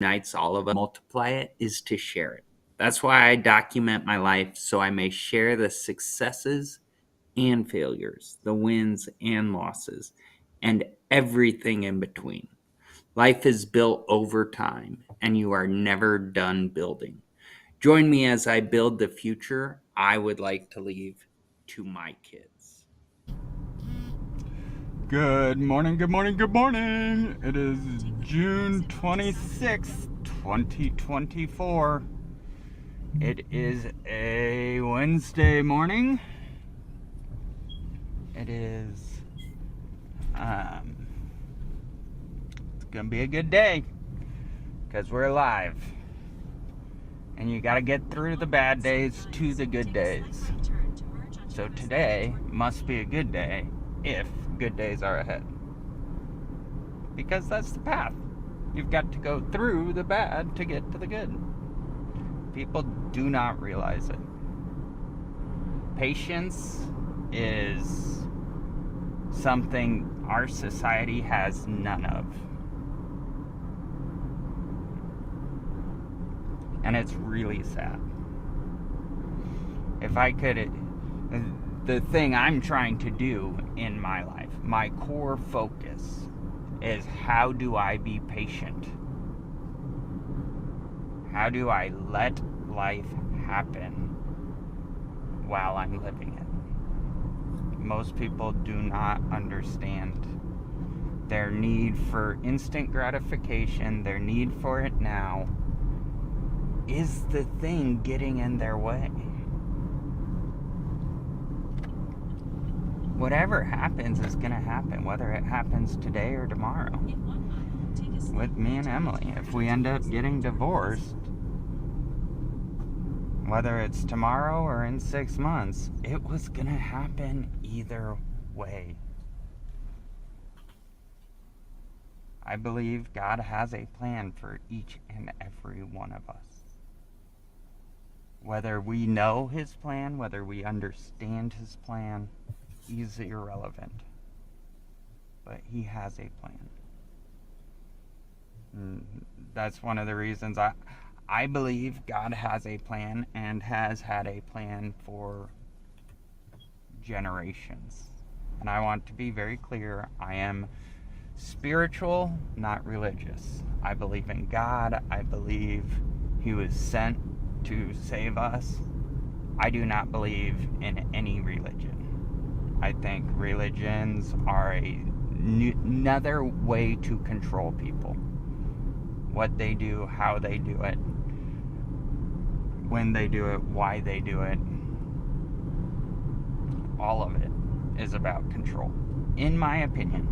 unites all of us, multiply it, is to share it. That's why I document my life so I may share the successes and failures, the wins and losses, and everything in between. Life is built over time, and you are never done building. Join me as I build the future I would like to leave to my kids. Good morning, good morning, good morning. It is June 26th, 2024. It is a Wednesday morning. It is, it's gonna be a good day because we're alive. And you gotta get through the bad days to the good days. So today must be a good day if good days are ahead. Because that's the path. You've got to go through the bad to get to the good. People do not realize it. Patience is something our society has none of. And it's really sad. If I could, the thing I'm trying to do in my life, my core focus is how do I be patient? How do I let life happen while I'm living it? Most people do not understand their need for instant gratification, their need for it now, is the thing getting in their way. Whatever happens is going to happen, whether it happens today or tomorrow. With me and Emily, if we end up getting divorced, whether it's tomorrow or in 6 months, it was going to happen either way. I believe God has a plan for each and every one of us. Whether we know His plan, whether we understand His plan, is irrelevant. But He has a plan. And that's one of the reasons I believe God has a plan and has had a plan for generations. And I want to be very clear, I am spiritual, not religious. I believe in God. I believe He was sent to save us. I do not believe in any religion. I think religions are another way to control people. What they do, how they do it, when they do it, why they do it. All of it is about control, in my opinion.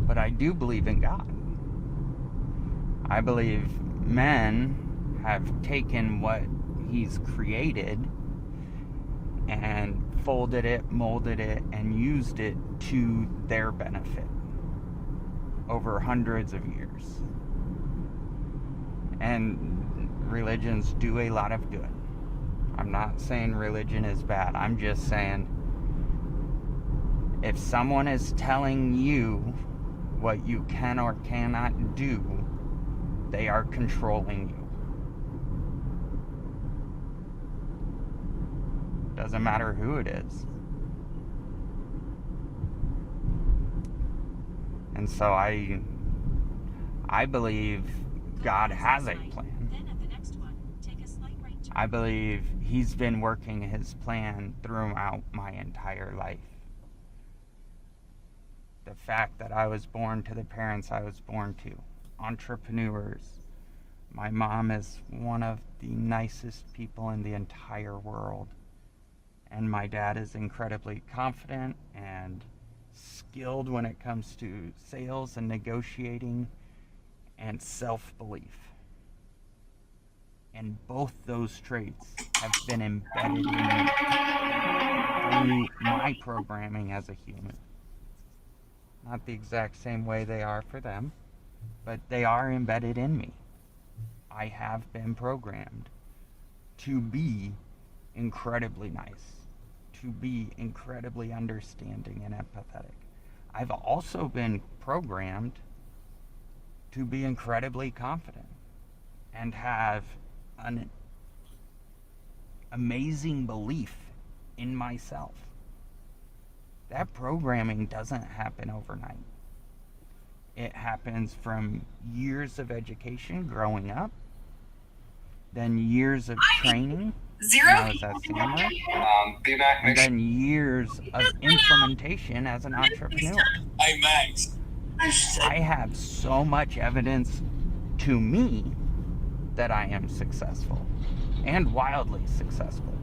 But I do believe in God. I believe men have taken what He's created and folded it, molded it, and used it to their benefit over hundreds of years. And religions do a lot of good. I'm not saying religion is bad. I'm just saying if someone is telling you what you can or cannot do, they are controlling you. Doesn't matter who it is. And so I believe God has a plan. I believe He's been working His plan throughout my entire life. The fact that I was born to the parents I was born to, entrepreneurs. My mom is one of the nicest people in the entire world. And my dad is incredibly confident and skilled when it comes to sales and negotiating and self-belief. And both those traits have been embedded in me through my programming as a human. Not the exact same way they are for them, but they are embedded in me. I have been programmed to be incredibly nice, to be incredibly understanding and empathetic. I've also been programmed to be incredibly confident and have an amazing belief in myself. That programming doesn't happen overnight. It happens from years of education growing up, then years of training when I was at Sandler, and then years of implementation as an entrepreneur. Hey, Max. I have so much evidence to me that I am successful and wildly successful.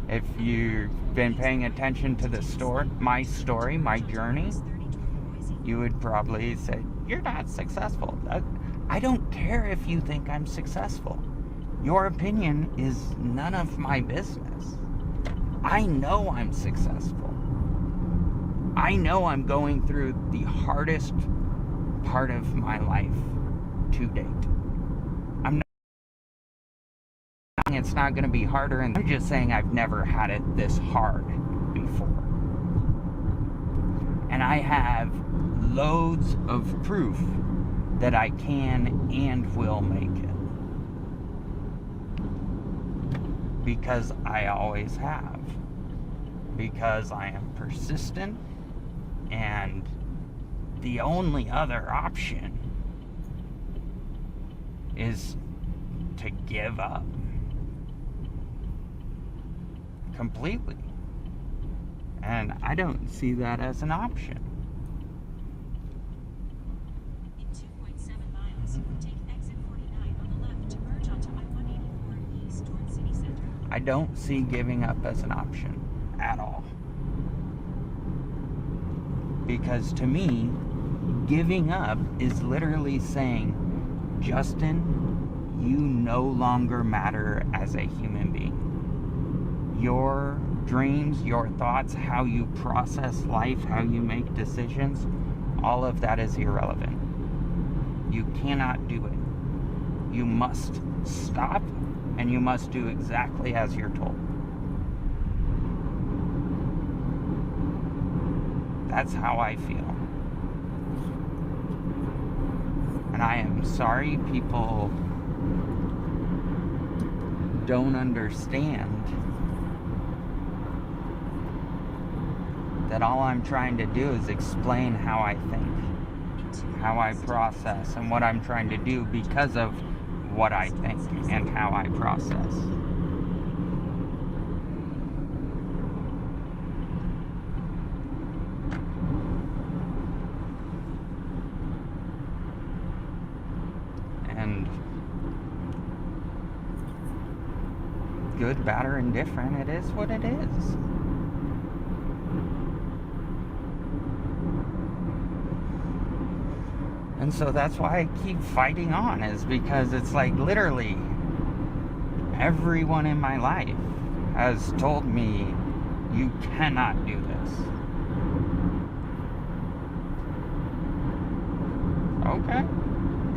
If you've been paying attention to my story, my journey, you would probably say, you're not successful. I don't care if you think I'm successful. Your opinion is none of my business. I know I'm successful. I know I'm going through the hardest part of my life to date. I'm not saying it's not going to be harder, and I'm just saying I've never had it this hard before. And I have loads of proof that I can and will make it. Because I always have. Because I am persistent, and the only other option is to give up completely. And I don't see that as an option. In 2.7 miles, take exit 49 on the left to merge onto I-184 east toward city center. I don't see giving up as an option at all. Because to me, giving up is literally saying, Justin, you no longer matter as a human being. Your dreams, your thoughts, how you process life, how you make decisions, all of that is irrelevant. You cannot do it. You must stop, and you must do exactly as you're told. That's how I feel. And I am sorry people don't understand that all I'm trying to do is explain how I think, how I process, and what I'm trying to do because of what I think and how I process. And good, bad, or indifferent, it is what it is. And so that's why I keep fighting on, is because it's like literally everyone in my life has told me, you cannot do this. Okay.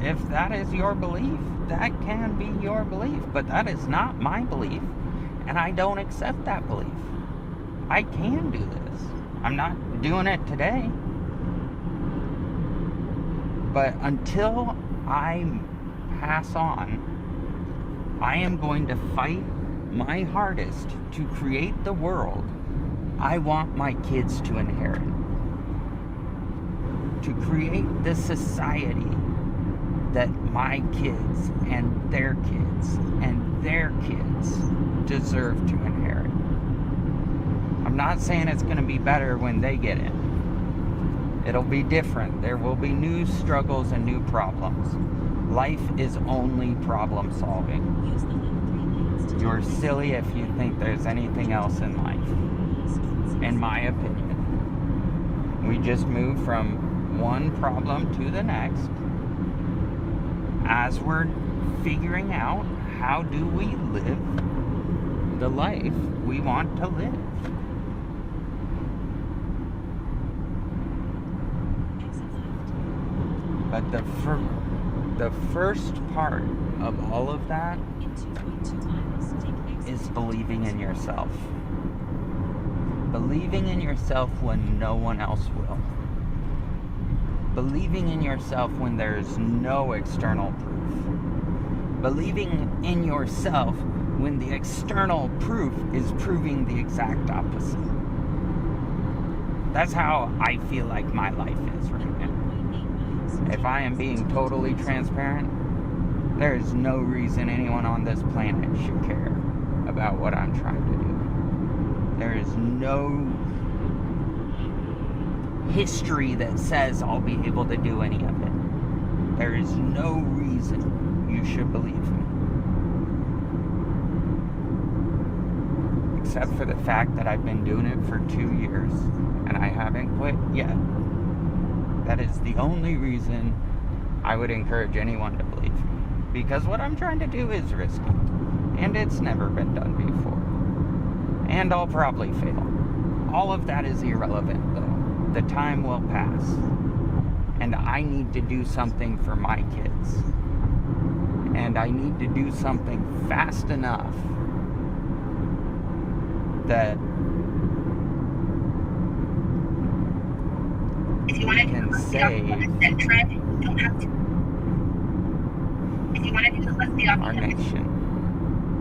If that is your belief, that can be your belief, but that is not my belief, and I don't accept that belief. I can do this. I'm not doing it today. But until I pass on, I am going to fight my hardest to create the world I want my kids to inherit. To create the society that my kids and their kids and their kids deserve to inherit. I'm not saying it's going to be better when they get in. It'll be different. There will be new struggles and new problems. Life is only problem solving. Use the left 3 lanes to You're take silly if you think there's anything else in life, in my opinion. We just move from one problem to the next as we're figuring out how do we live the life we want to live. exit left. But the first part of all of that In 2.2 miles, take exit is believing in yourself. Believing in yourself when no one else will. Believing in yourself when there's no external proof. Believing in yourself when the external proof is proving the exact opposite. That's how I feel like my life is right now. If I am being totally transparent, there is no reason anyone on this planet should care about what I'm trying to do. There is no history that says I'll be able to do any of it. There is no reason you should believe me. Except for the fact that I've been doing it for 2 years and I haven't quit yet. That is the only reason I would encourage anyone to believe me. Because what I'm trying to do is risky. And it's never been done before. And I'll probably fail. All of that is irrelevant though. The time will pass. And I need to do something for my kids. And I need to do something fast enough that we can save our nation,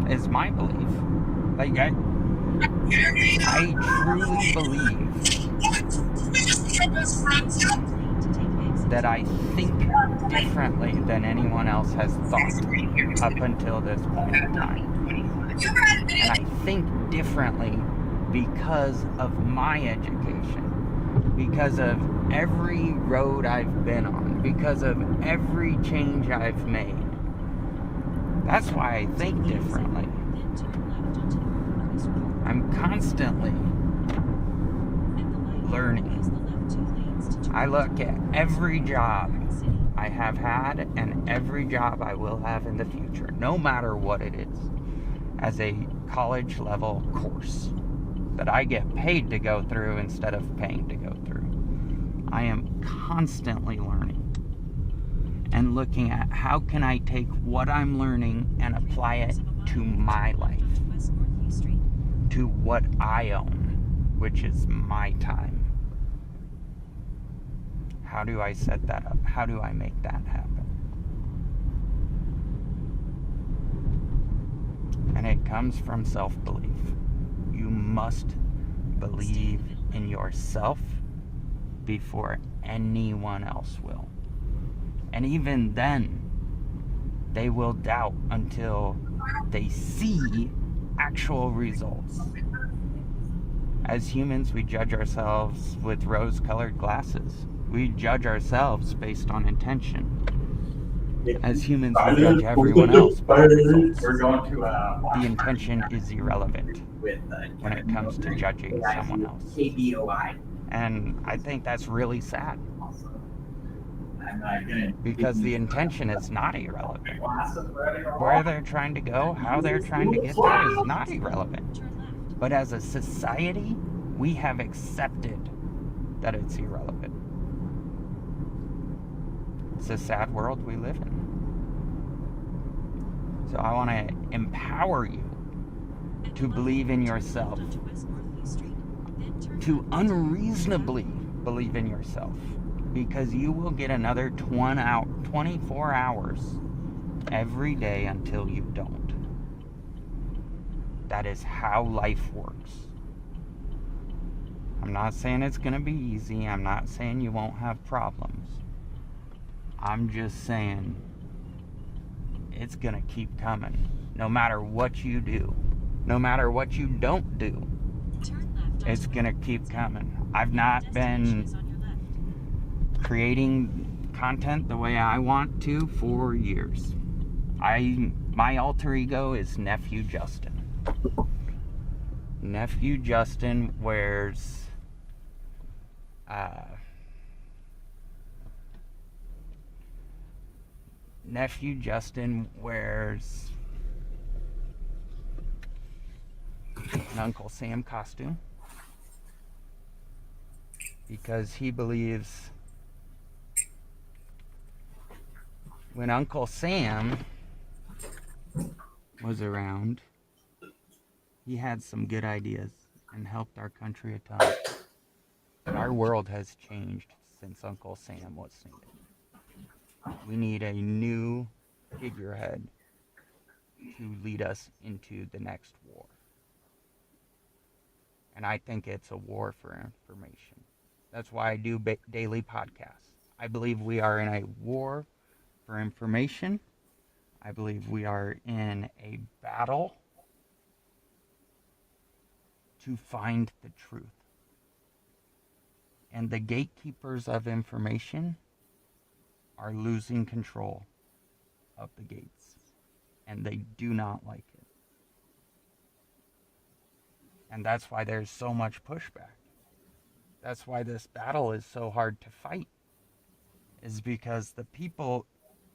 is my belief. Like, I truly believe that I think differently than anyone else has thought up until this point in time. And I think differently because of my education, because of every road I've been on, because of every change I've made. That's why I think differently. I'm constantly learning. I look at every job I have had and every job I will have in the future, no matter what it is, as a college level course that I get paid to go through instead of paying to go through. I am constantly learning and looking at how can I take what I'm learning and apply it to my life, to what I own, which is my time. How do I set that up? How do I make that happen? And it comes from self-belief. You must believe in yourself before anyone else will. And even then, they will doubt until they see actual results. As humans, we judge ourselves with rose-colored glasses. We judge ourselves based on intention. As humans, we judge everyone else by results. The intention is irrelevant when it comes to judging someone else. And I think that's really sad. Because the intention is not irrelevant. Where they're trying to go, how they're trying to get there is not irrelevant. But as a society, we have accepted that it's irrelevant. It's a sad world we live in. So I want to empower you to believe in yourself, to unreasonably believe in yourself, because you will get another 24 hours every day until you don't. That is how life works. I'm not saying it's going to be easy. I'm not saying you won't have problems. I'm just saying it's going to keep coming. No matter what you do. No matter what you don't do. It's going to keep coming. I've not been creating content the way I want to for years. My alter ego is Nephew Justin. Nephew Justin wears Nephew Justin wears an Uncle Sam costume because he believes when Uncle Sam was around, he had some good ideas and helped our country a ton. But our world has changed since Uncle Sam was needed. We need a new figurehead to lead us into the next war. And I think it's a war for information. That's why I do daily podcasts. I believe we are in a war for information. I believe we are in a battle to find the truth. And the gatekeepers of information are losing control of the gates. And they do not like it. And that's why there's so much pushback. That's why this battle is so hard to fight. Is because the people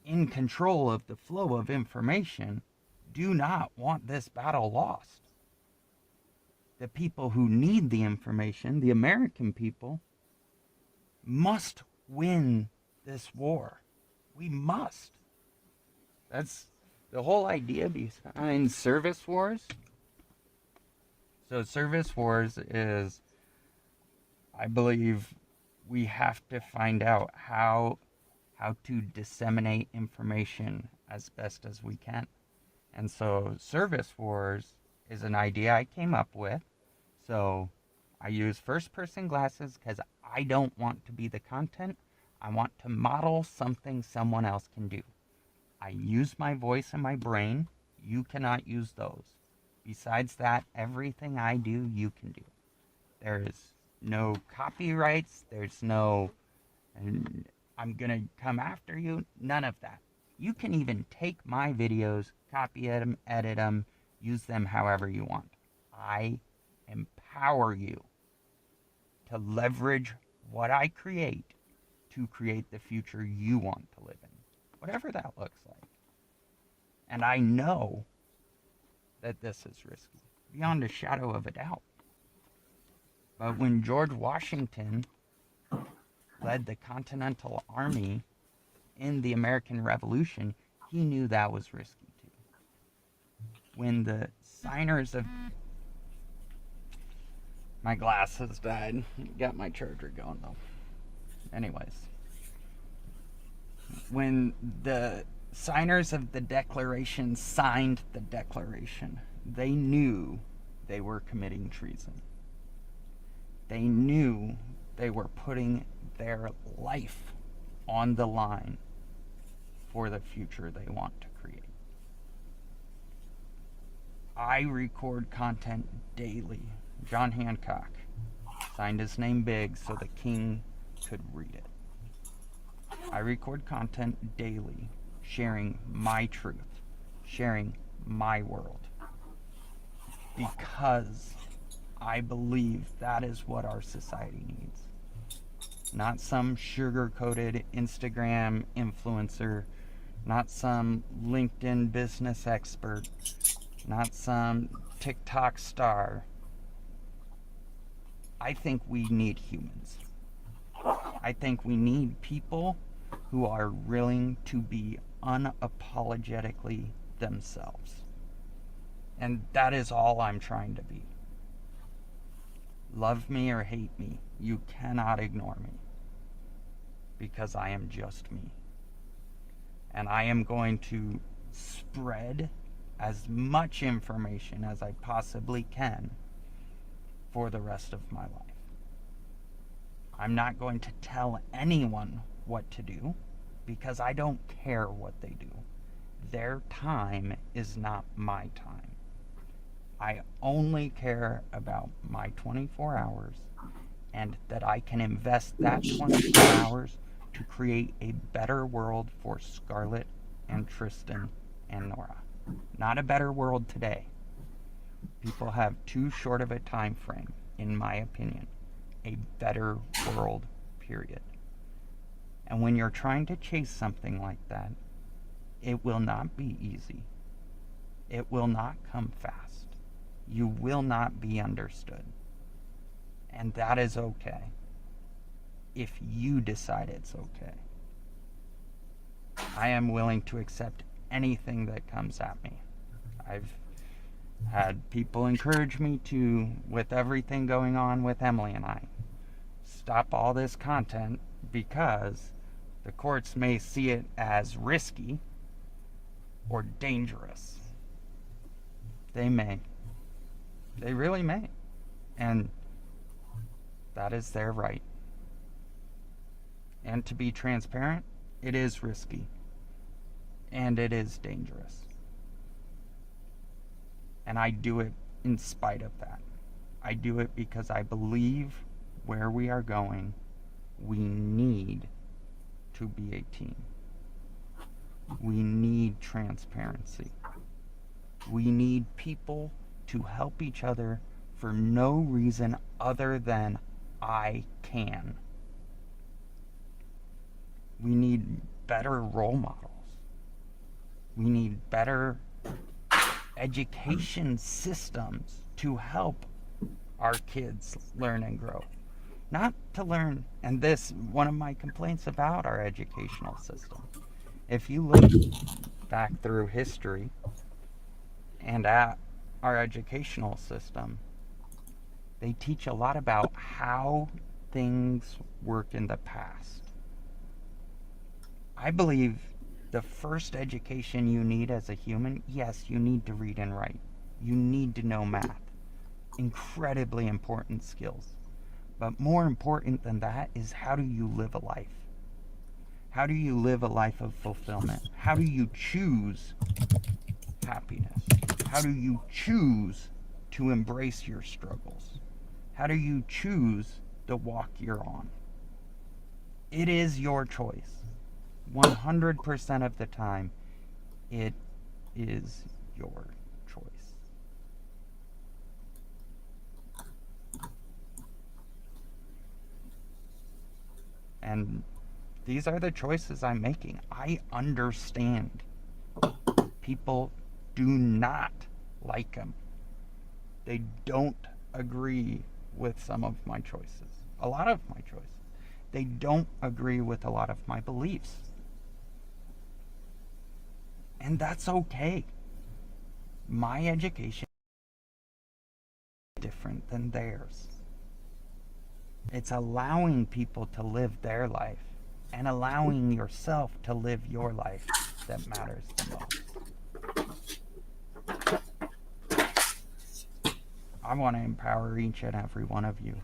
in control of the flow of information do not want this battle lost. The people who need the information, the American people, must win this war. We must. That's the whole idea behind service wars. So service wars is, I believe, we have to find out how to disseminate information as best as we can. And so service wars is an idea I came up with. So I use first-person glasses because I don't want to be the content. I want to model something someone else can do. I use my voice and my brain. You cannot use those. Besides that, everything I do, you can do. There is no copyrights. There's no, I'm going to come after you. None of that. You can even take my videos, copy them, edit them, use them however you want. I empower you to leverage what I create to create the future you want to live in, whatever that looks like. And I know that this is risky, beyond a shadow of a doubt. But when George Washington led the Continental Army in the American Revolution, he knew that was risky too. When the signers of... My glasses died. Got my charger going though. Anyways. When the signers of the Declaration signed the Declaration, they knew they were committing treason. They knew they were putting their life on the line for the future they want to create. I record content daily. John Hancock signed his name big so the king could read it. I record content daily, sharing my truth, sharing my world, because I believe that is what our society needs. Not some sugar-coated Instagram influencer, not some LinkedIn business expert, not some TikTok star. I think we need humans. I think we need people who are willing to be unapologetically themselves. And that is all I'm trying to be. Love me or hate me, you cannot ignore me. Because I am just me. And I am going to spread as much information as I possibly can for the rest of my life. I'm not going to tell anyone what to do because I don't care what they do. Their time is not my time. I only care about my 24 hours and that I can invest that 24 hours to create a better world for Scarlett and Tristan and Nora. Not a better world today. People have too short of a time frame, in my opinion. A better world, period. And when you're trying to chase something like that, it will not be easy. It will not come fast. You will not be understood. And that is okay. If you decide it's okay. I am willing to accept anything that comes at me. I've had people encourage me to, with everything going on with Emily and I, stop all this content because the courts may see it as risky or dangerous. They may. They really may. And that is their right. And to be transparent, it is risky. And it is dangerous. And I do it in spite of that. I do it because I believe where we are going, we need to be a team. We need transparency. We need people to help each other for no reason other than I can. We need better role models. We need better education systems to help our kids learn and grow. Not to learn, and this, one of my complaints about our educational system. If you look back through history and at our educational system, they teach a lot about how things worked in the past. I believe the first education you need as a human, yes, you need to read and write. You need to know math. Incredibly important skills. But more important than that is, how do you live a life? How do you live a life of fulfillment? How do you choose happiness? How do you choose to embrace your struggles? How do you choose the walk you're on? It is your choice. 100% of the time, it is your choice. And these are the choices I'm making. I understand people do not like them. They don't agree with some of my choices, a lot of my choices. They don't agree with a lot of my beliefs. And that's okay. My education is different than theirs. It's allowing people to live their life and allowing yourself to live your life that matters the most. I want to empower each and every one of you.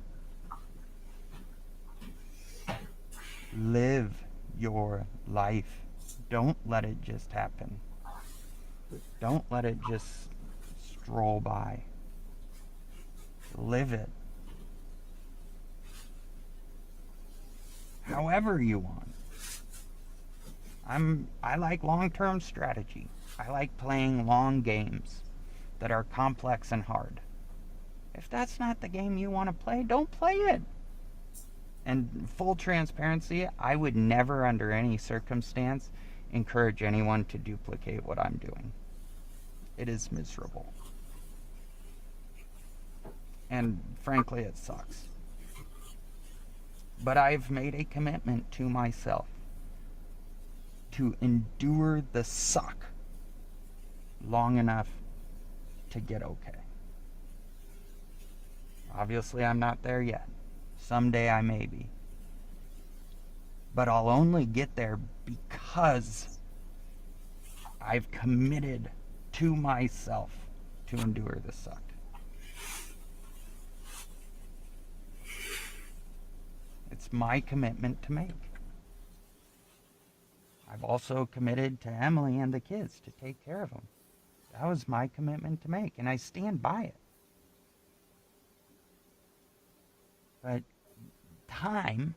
Live your life. Don't let it just happen. Don't let it just stroll by. Live it. However you want. I like long-term strategy. I like playing long games that are complex and hard. If that's not the game you want to play, don't play it. And full transparency, I would never under any circumstance encourage anyone to duplicate what I'm doing. It is miserable. And frankly, it sucks. But I've made a commitment to myself to endure the suck long enough to get okay. Obviously, I'm not there yet. Someday I may be. But I'll only get there because I've committed to myself to endure the suck. It's my commitment to make. I've also committed to Emily and the kids to take care of them. That was my commitment to make, and I stand by it. But time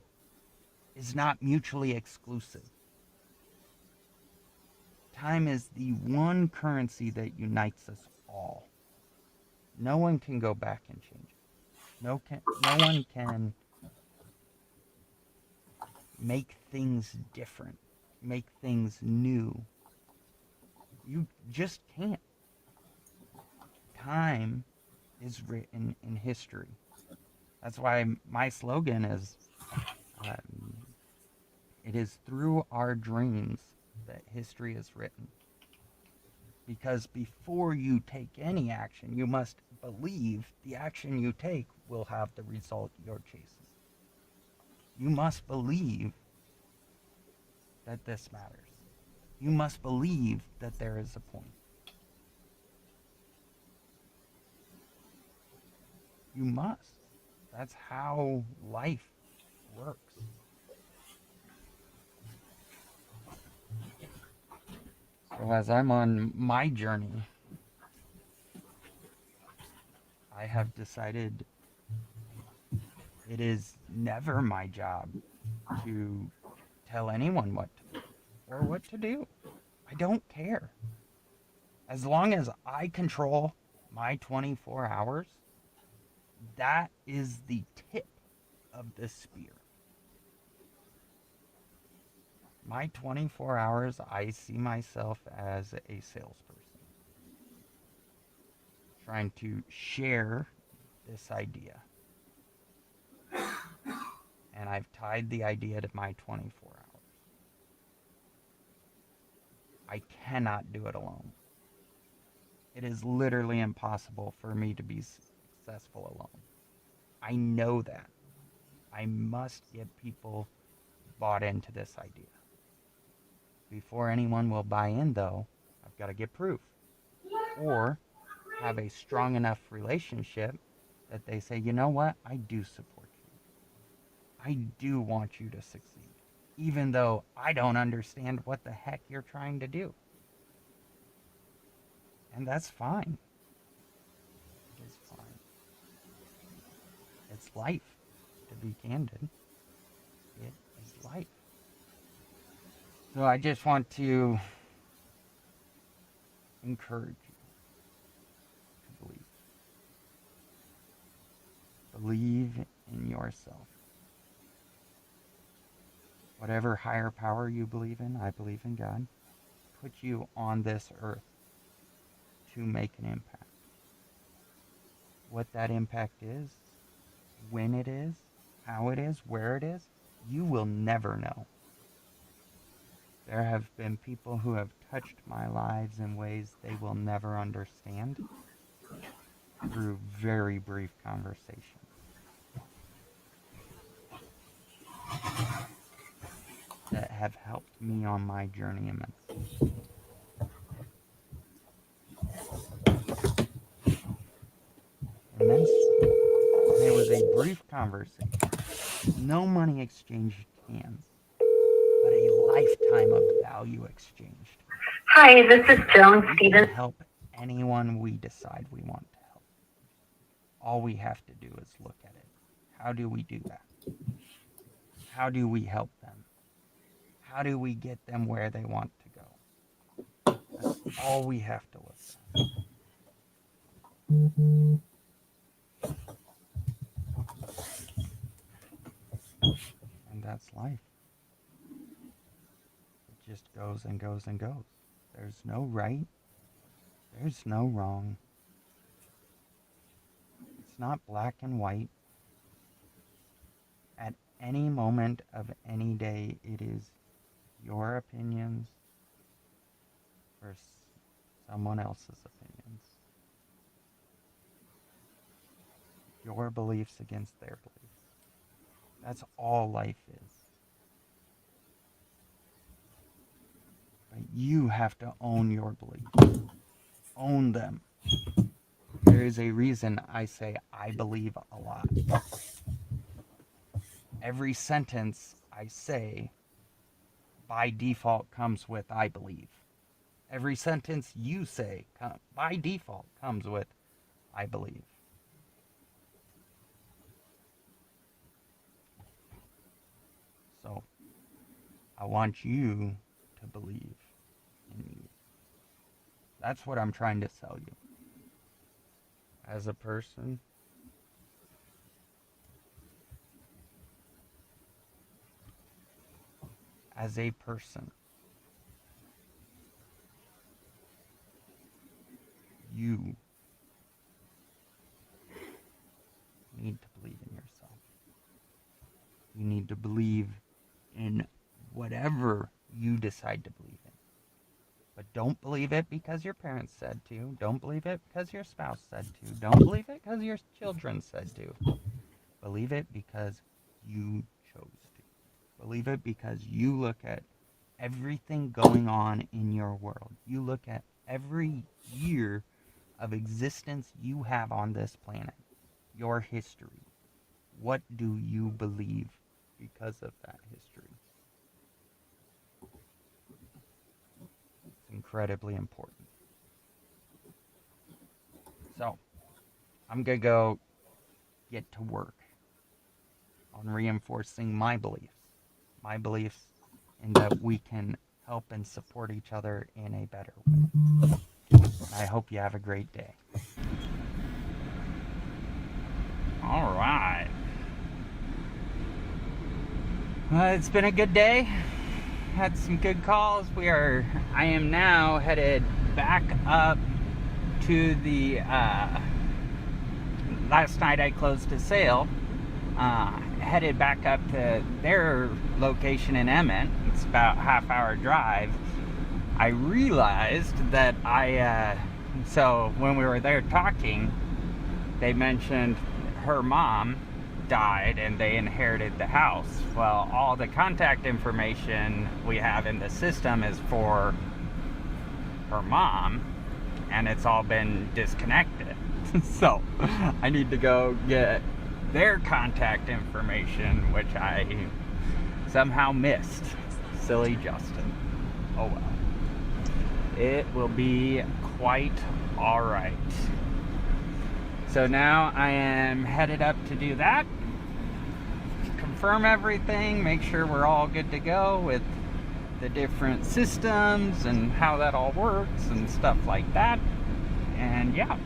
is not mutually exclusive. Time is the one currency that unites us all. No one can go back and change it. No one can make things different, make things new. You just can't. Time is written in history. That's why my slogan is, it is through our dreams that history is written. Because before you take any action, you must believe the action you take will have the result you're chasing. You must believe that this matters. You must believe that there is a point. You must. That's how life works. So as I'm on my journey, I have decided it is never my job to tell anyone what to do or what to do. I don't care. As long as I control my 24 hours, that is the tip of the spear. My 24 hours, I see myself as a salesperson, trying to share this idea. And I've tied the idea to my 24 hours. I cannot do it alone. It is literally impossible for me to be successful alone. I know that. I must get people bought into this idea. Before anyone will buy in, though, I've got to get proof. Or have a strong enough relationship that they say, you know what, I do support you. I do want you to succeed, even though I don't understand what the heck you're trying to do. And that's fine. It is fine. It's life, to be candid. It is life. So I just want to encourage you to believe. Believe in yourself. Whatever higher power you believe in, I believe in God, put you on this earth to make an impact. What that impact is, when it is, how it is, where it is, you will never know. There have been people who have touched my lives in ways they will never understand through very brief conversations. That have helped me on my journey immensely. Immensely. And it was a brief conversation. No money exchanged hands, but a lifetime of value exchanged. Hi, this is Joan We can Stevens. help anyone we decide we want to help. All we have to do is look at it. How do we do that? How do we help them? How do we get them where they want to go? That's all we have to look at. And that's life. It just goes and goes and goes. There's no right. There's no wrong. It's not black and white. At any moment of any day, it is your opinions versus someone else's opinions. Your beliefs against their beliefs. That's all life is. But you have to own your beliefs. Own them. There is a reason I say I believe a lot. Every sentence I say by default comes with I believe. Every sentence you say by default comes with I believe. So I want you to believe in you. That's what I'm trying to sell you. As a person, you need to believe in yourself. You need to believe in whatever you decide to believe in. But don't believe it because your parents said to. Don't believe it because your spouse said to. Don't believe it because your children said to. Believe it because you chose to. Believe it because you look at everything going on in your world. You look at every year of existence you have on this planet, your history. What do you believe because of that history? It's incredibly important. So, I'm going to go get to work on reinforcing my beliefs in that we can help and support each other in a better way. I hope you have a great day. All right. It's been a good day. Had some good calls. I am now headed back up to the, last night I closed a sale. Headed back up to their location in Emmett. It's about a half-hour drive. I realized that so when we were there talking, they mentioned her mom died and they inherited the house. Well, all the contact information we have in the system is for her mom, and it's all been disconnected. So I need to go get their contact information, which I somehow missed. Silly Justin. Oh well. It will be quite alright. So now I am headed up to do that. Confirm everything, make sure we're all good to go with the different systems and how that all works and stuff like that. And yeah,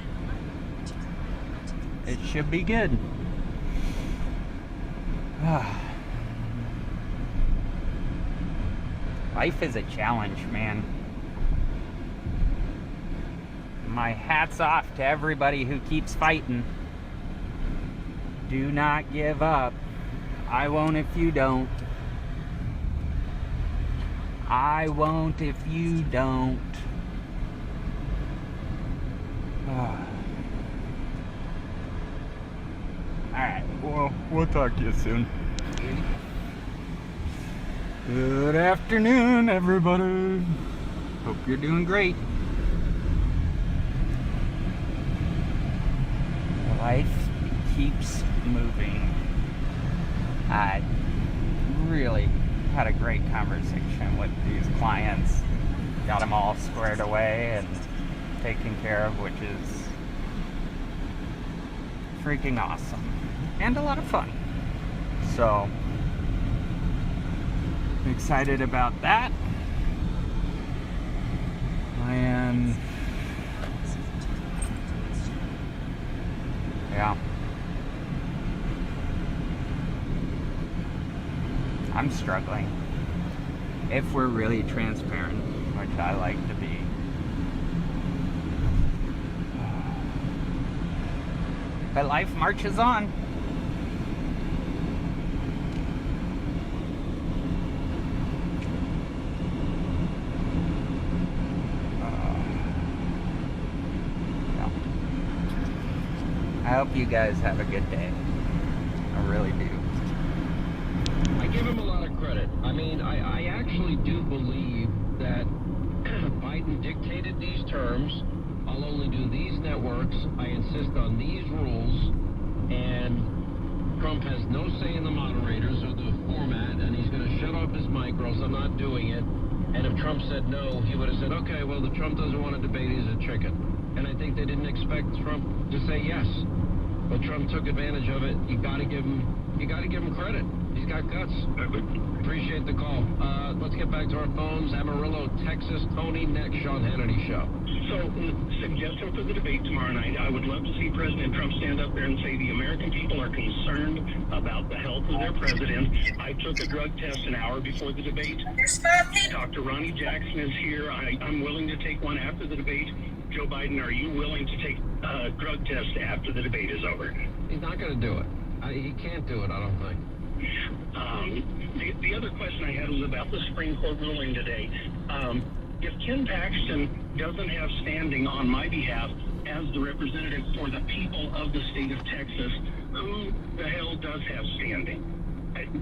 it should be good. Life is a challenge, man. My hat's off to everybody who keeps fighting. Do not give up. I won't if you don't. I won't if you don't. Alright, well, we'll talk to you soon. Good afternoon, everybody. Hope you're doing great. Life keeps moving. I really had a great conversation with these clients. Got them all squared away and taken care of, which is freaking awesome. And a lot of fun. So, excited about that. And yeah, I'm struggling. If we're really transparent, which I like to be. But life marches on. I hope you guys have a good day. I really do. I give him a lot of credit. I mean, I actually do believe that Biden dictated these terms. I'll only do these networks. I insist on these rules. And Trump has no say in the moderators or the format, and he's going to shut off his mic or else I'm not doing it. And if Trump said no, he would have said, okay, well, the Trump doesn't want to debate, he's a chicken. And I think they didn't expect Trump to say yes. But Trump took advantage of it. You got to give him credit. He's got guts. Appreciate the call. Let's get back to our phones. Amarillo, Texas. Tony, next Sean Hannity show. So, suggestion for the debate tomorrow night, I would love to see President Trump stand up there and say the American people are concerned about the health of their president. I took a drug test an hour before the debate. Dr. Ronnie Jackson is here. I'm willing to take one after the debate. Joe Biden, are you willing to take a drug test after the debate is over? He's not going to do it. He can't do it, I don't think. The other question I had was about the Supreme Court ruling today. If Ken Paxton doesn't have standing on my behalf as the representative for the people of the state of Texas, who the hell does have standing?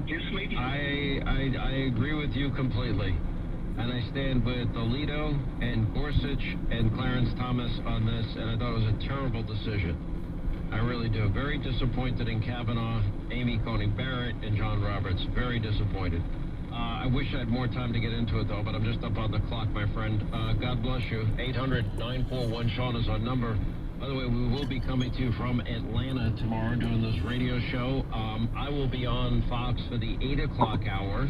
This may be. I agree with you completely. And I stand with Alito and Gorsuch and Clarence Thomas on this, and I thought it was a terrible decision. I really do. Very disappointed in Kavanaugh, Amy Coney Barrett, and John Roberts. Very disappointed. I wish I had more time to get into it, though, but I'm just up on the clock, my friend. God bless you. 800-941-SEAN is our number. By the way, we will be coming to you from Atlanta tomorrow doing this radio show. I will be on Fox for the 8 o'clock hour.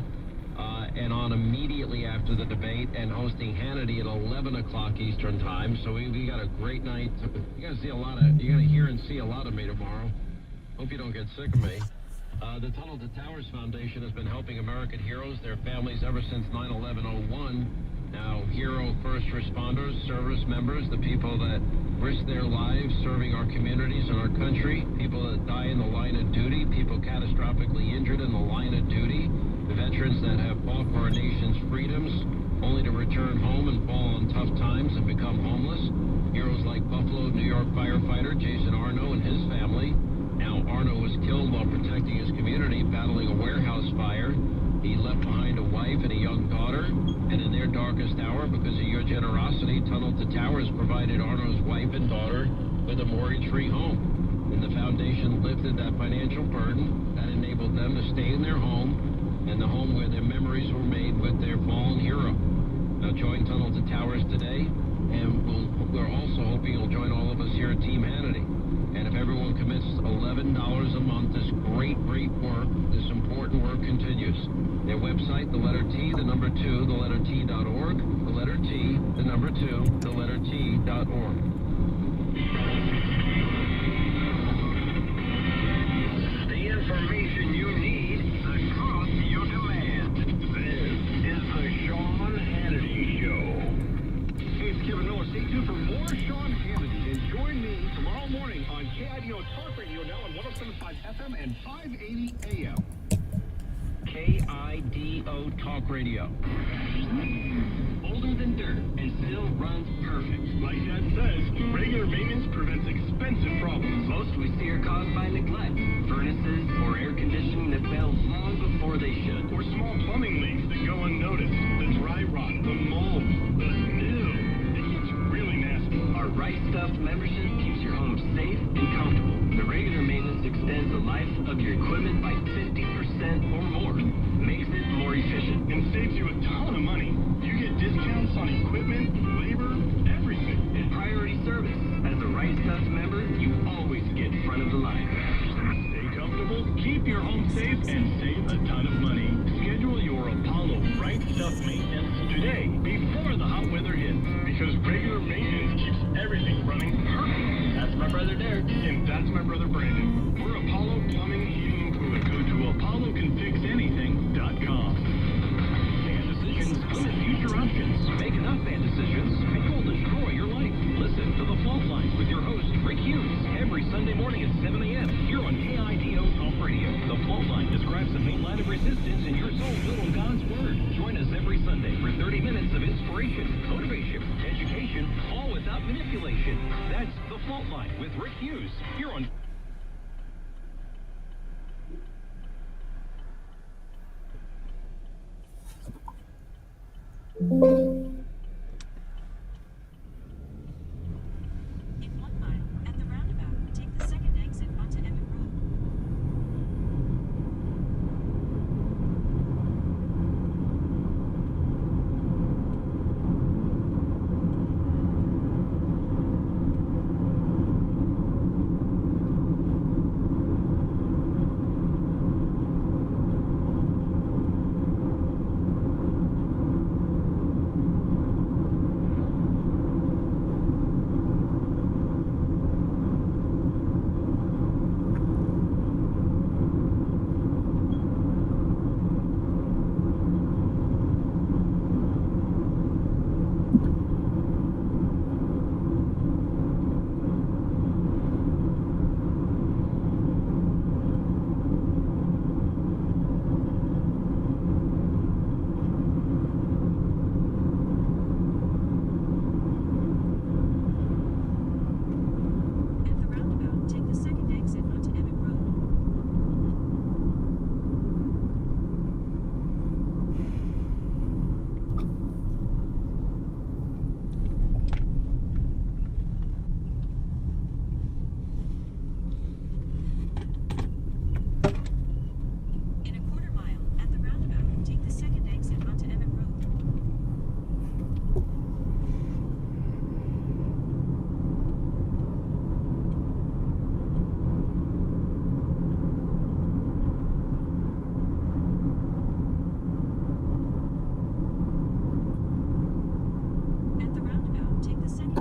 And on immediately after the debate and hosting Hannity at 11 o'clock Eastern time. So we got a great night. You're going to hear and see a lot of me tomorrow. Hope you don't get sick of me. The Tunnel to Towers Foundation has been helping American heroes, their families, ever since 9/11/01. Now, hero first responders, service members, the people that risk their lives serving our communities and our country, people that die in the line of duty, people catastrophically injured in the line of duty, the veterans that have fought for our nation's freedoms, only to return home and fall on tough times and become homeless. Heroes like Buffalo, New York firefighter Jason Arno and his family. Now, Arno was killed while protecting his community, battling a warehouse fire. He left behind a wife and a young daughter, and in their darkest hour, because of your generosity, Tunnel to Towers provided Arno's wife and daughter with a mortgage-free home. And the foundation lifted that financial burden that enabled them to stay in their home, and the home where their memories were made with their fallen hero. Now join Tunnel to Towers today, and we're also hoping you'll join all of us here at Team Hannity. And if everyone commits $11 a month, this great work, this important work continues. Their website, the letter T, the number 2, the letter T.org, the letter T, the number 2, the letter T.org. The information you need, the cost you demand. This is the Sean Hannity Show. Hey, it's Kevin Miller. Stay tuned for more Sean Hannity and join me tomorrow morning on KIDO Talk Radio now on 107.5 FM and 580 AM. KIDO Talk Radio. Older than dirt and still runs perfect. Like Dad says, regular maintenance prevents expensive problems. Most we see are caused by neglect, furnaces or air conditioning that fails long before they should. Or small plumbing leaks that go unnoticed. The dry rot, the mold, the ew. It gets really nasty. Our Right Stuff membership keeps your home safe and comfortable. The regular maintenance extends the life of your equipment by 50% or more. Makes it more efficient. And saves you a ton of money. You get discounts on equipment, labor, everything. And priority service. As a Right Stuff member, you always get front of the line. Stay comfortable, keep your home safe, and save a ton of money. Schedule your Apollo Right Stuff maintenance today before the hot weather hits. Because regular maintenance keeps everything running perfect. That's my brother Derek. And that's my brother Brandon. We're Apollo Plumbing, Heating, and Cooling. Go to ApolloCanFixAnything.com. Bad decisions limit future options. Make enough bad decisions, and you'll destroy your life. Listen to The Fault Line with your host, Rick Hughes, every Sunday morning at 7 a.m. here on KIDO Talk Radio. The Fault Line describes the main line of resistance in your soul built on God's Word. Join us every Sunday for 30 minutes of inspiration, motivation, education, all without manipulation. That's The Fault Line with Rick Hughes here on In 1 mile, at the roundabout, take the second exit onto Emmett Road.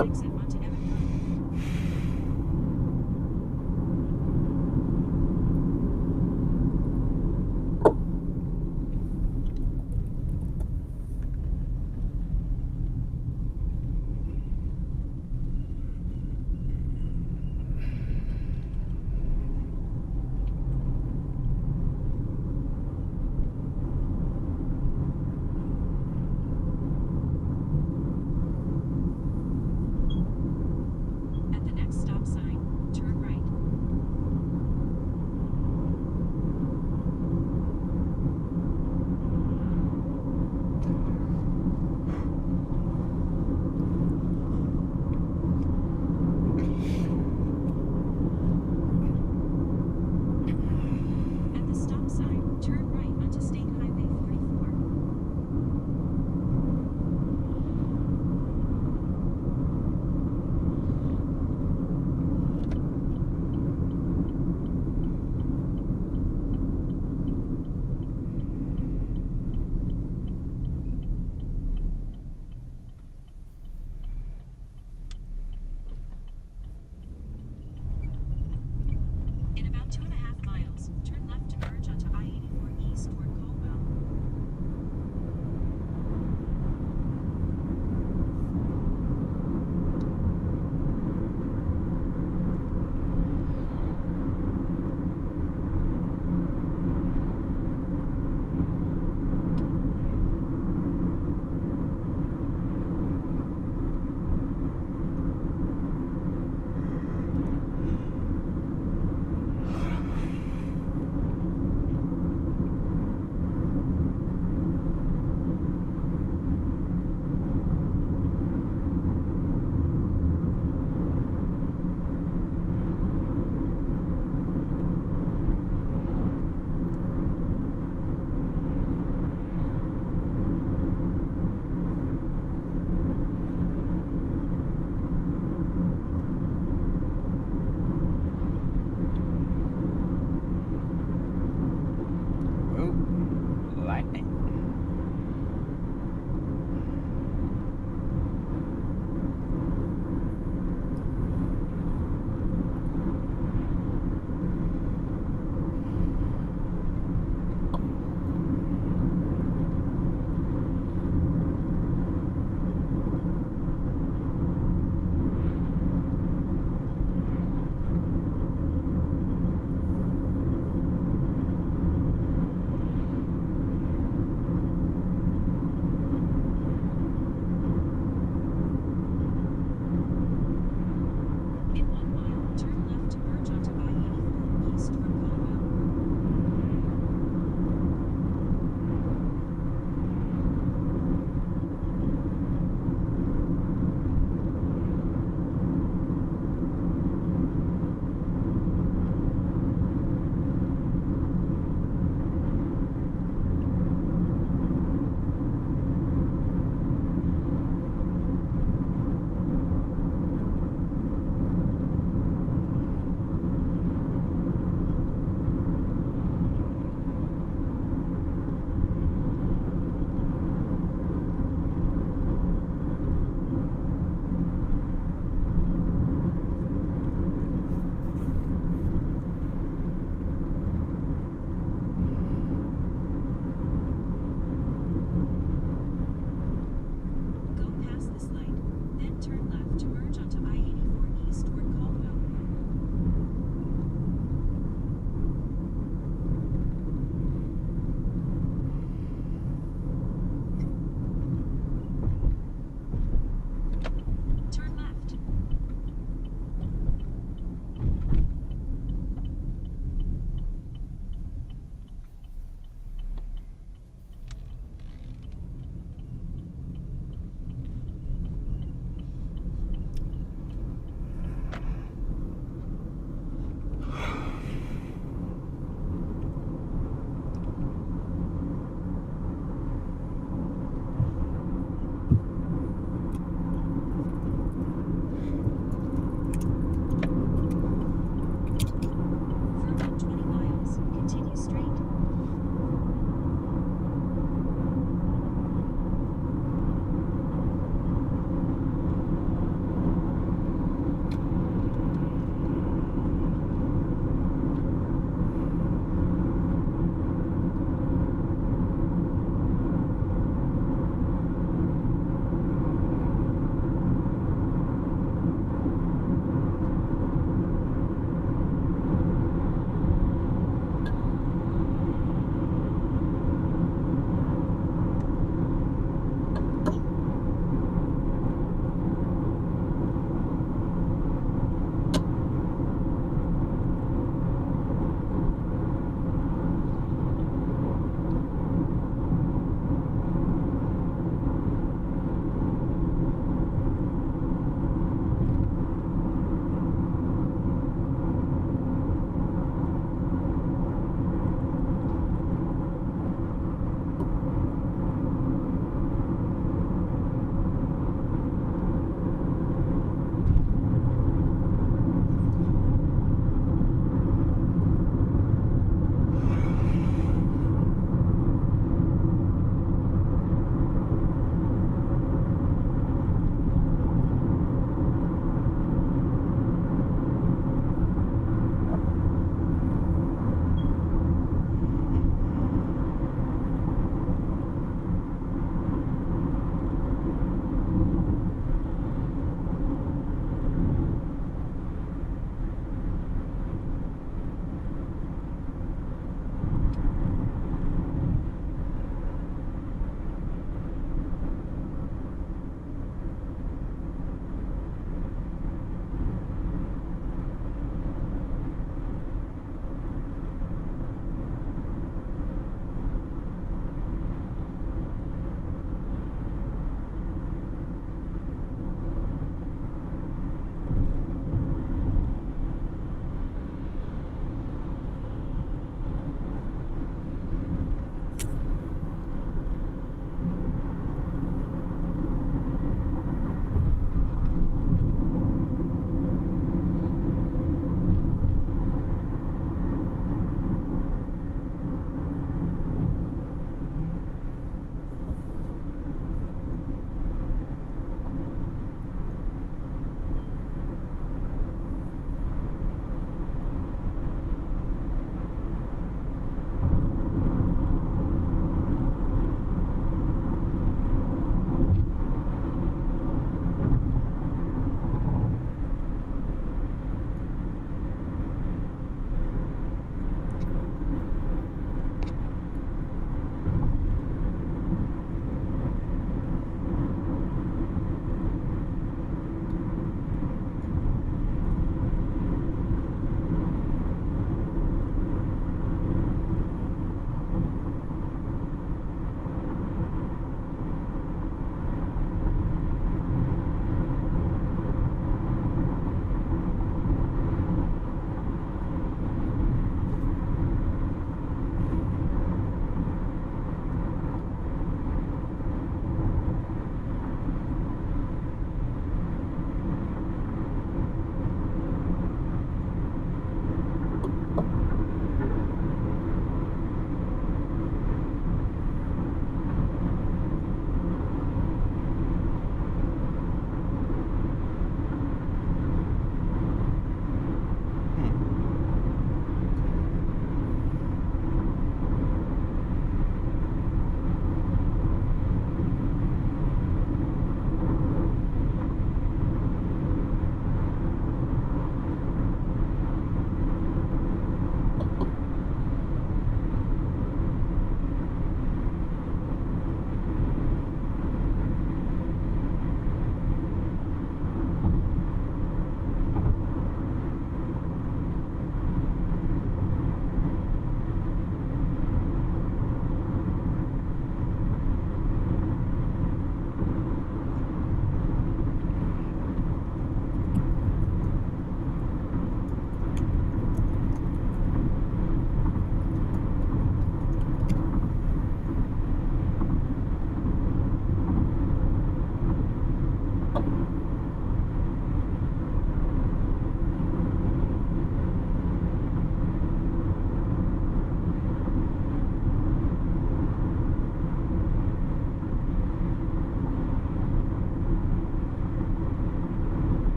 exit onto Evan Road.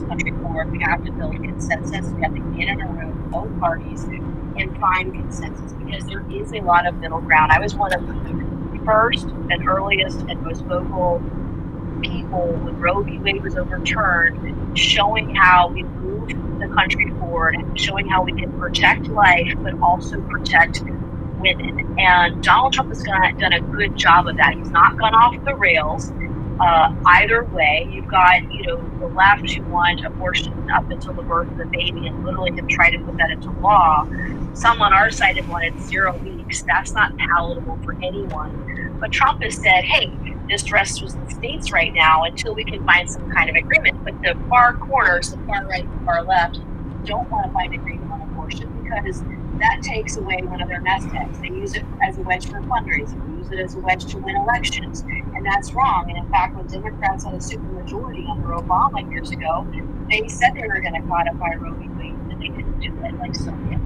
country forward, we have to build consensus. We have to get in a room, both parties, and find consensus because there is a lot of middle ground. I was one of the first and earliest and most vocal people when Roe v. Wade was overturned, showing how we moved the country forward, showing how we can protect life but also protect women. And Donald Trump has done a good job of that. He's not gone off the rails. Either way, you've got, the left who want abortion up until the birth of the baby and literally have tried to put that into law. Some on our side have wanted 0 weeks. That's not palatable for anyone. But Trump has said, hey, this rests with the states right now until we can find some kind of agreement. But the far corners, the far right, the far left, don't want to find agreement on abortion because that takes away one of their nest eggs. They use it as a wedge for fundraising. They use it as a wedge to win elections. And that's wrong. And in fact, when Democrats had a supermajority under Obama years ago, they said they were going to codify Roe v. Wade, and they didn't do it, like so many.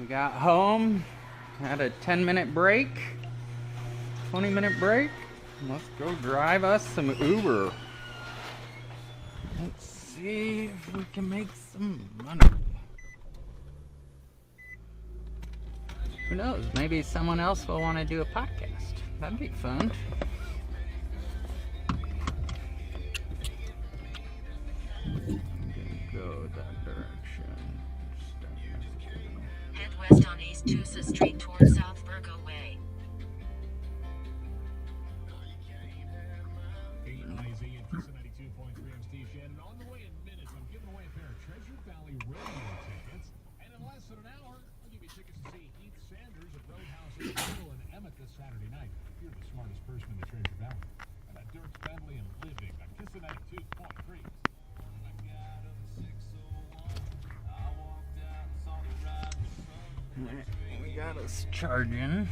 got home, had a 10-minute break, 20-minute break. Let's go drive us some Uber. Let's see if we can make some money. Who knows? Maybe someone else will want to do a podcast. That'd be fun. Go that direction. Head west on East Tusa Street toward South Virgo Way. Isaiah Tusa 92.3. I'm Steve Shannon. On the way in minutes, I'm giving away a pair of Treasure Valley rodeo tickets. And in less than an hour, I'll give you tickets to see Heath Sanders at Roadhouse in Hill and Emmett this Saturday night. You're the smartest person in the Treasure Valley. And that Dirk Bentley and Living on Kiss 92.3. Alright, we got us charging.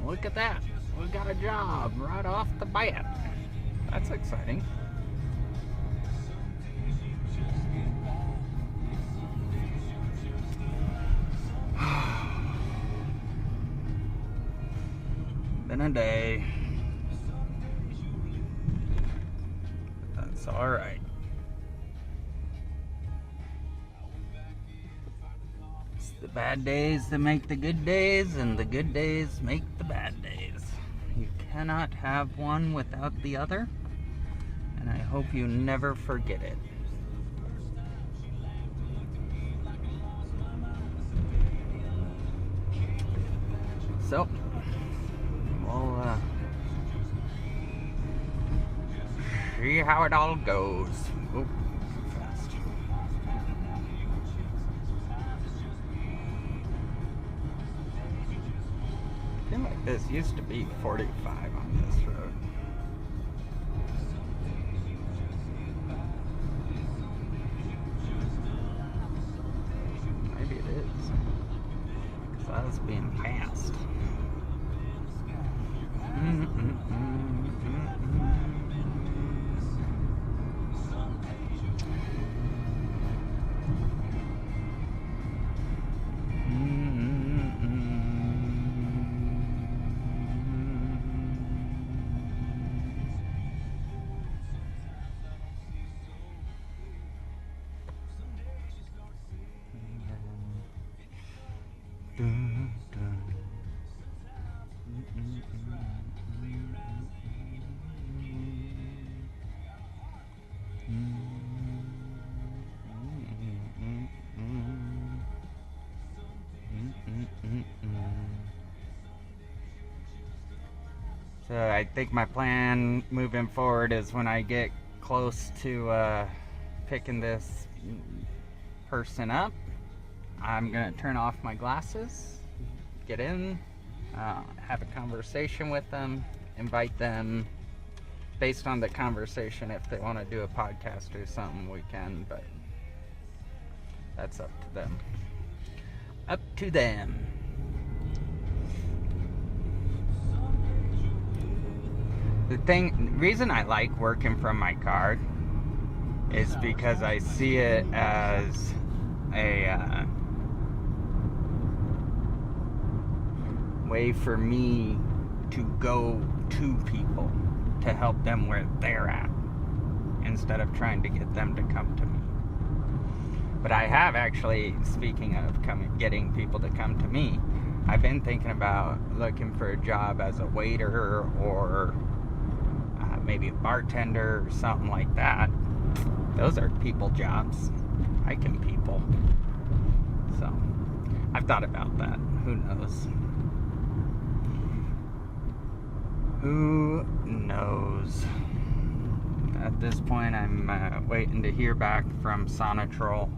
Look at that. We got a job right off the bat. That's exciting. Been a day. That's all right. It's the bad days that make the good days, and the good days make the bad days. You cannot have one without the other, and I hope you never forget it. So, we'll see how it all goes. Oop, too fast. I feel like this used to be 45 on this road. Maybe it is, because I was being passed. So I think my plan moving forward is when I get close to picking this person up, I'm gonna turn off my glasses, get in, have a conversation with them, invite them. Based on the conversation, if they want to do a podcast or something, we can, but that's up to them. Up to them. The reason I like working from my car is because I see it as a way for me to go to people to help them where they're at instead of trying to get them to come to me. But I have actually, speaking of getting people to come to me, I've been thinking about looking for a job as a waiter or maybe a bartender or something like that. Those are people jobs. I can people. So I've thought about that. Who knows? Who knows? At this point, I'm waiting to hear back from Sonatrol.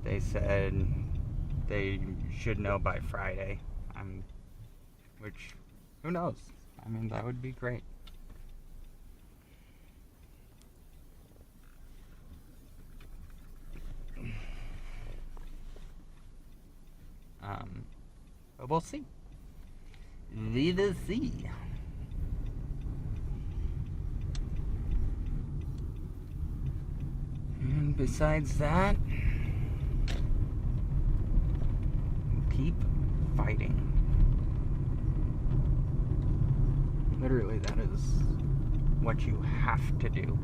They said they should know by Friday. Which, who knows? I mean, that would be great. But we'll see. We will see. And besides that, keep fighting. Literally, that is what you have to do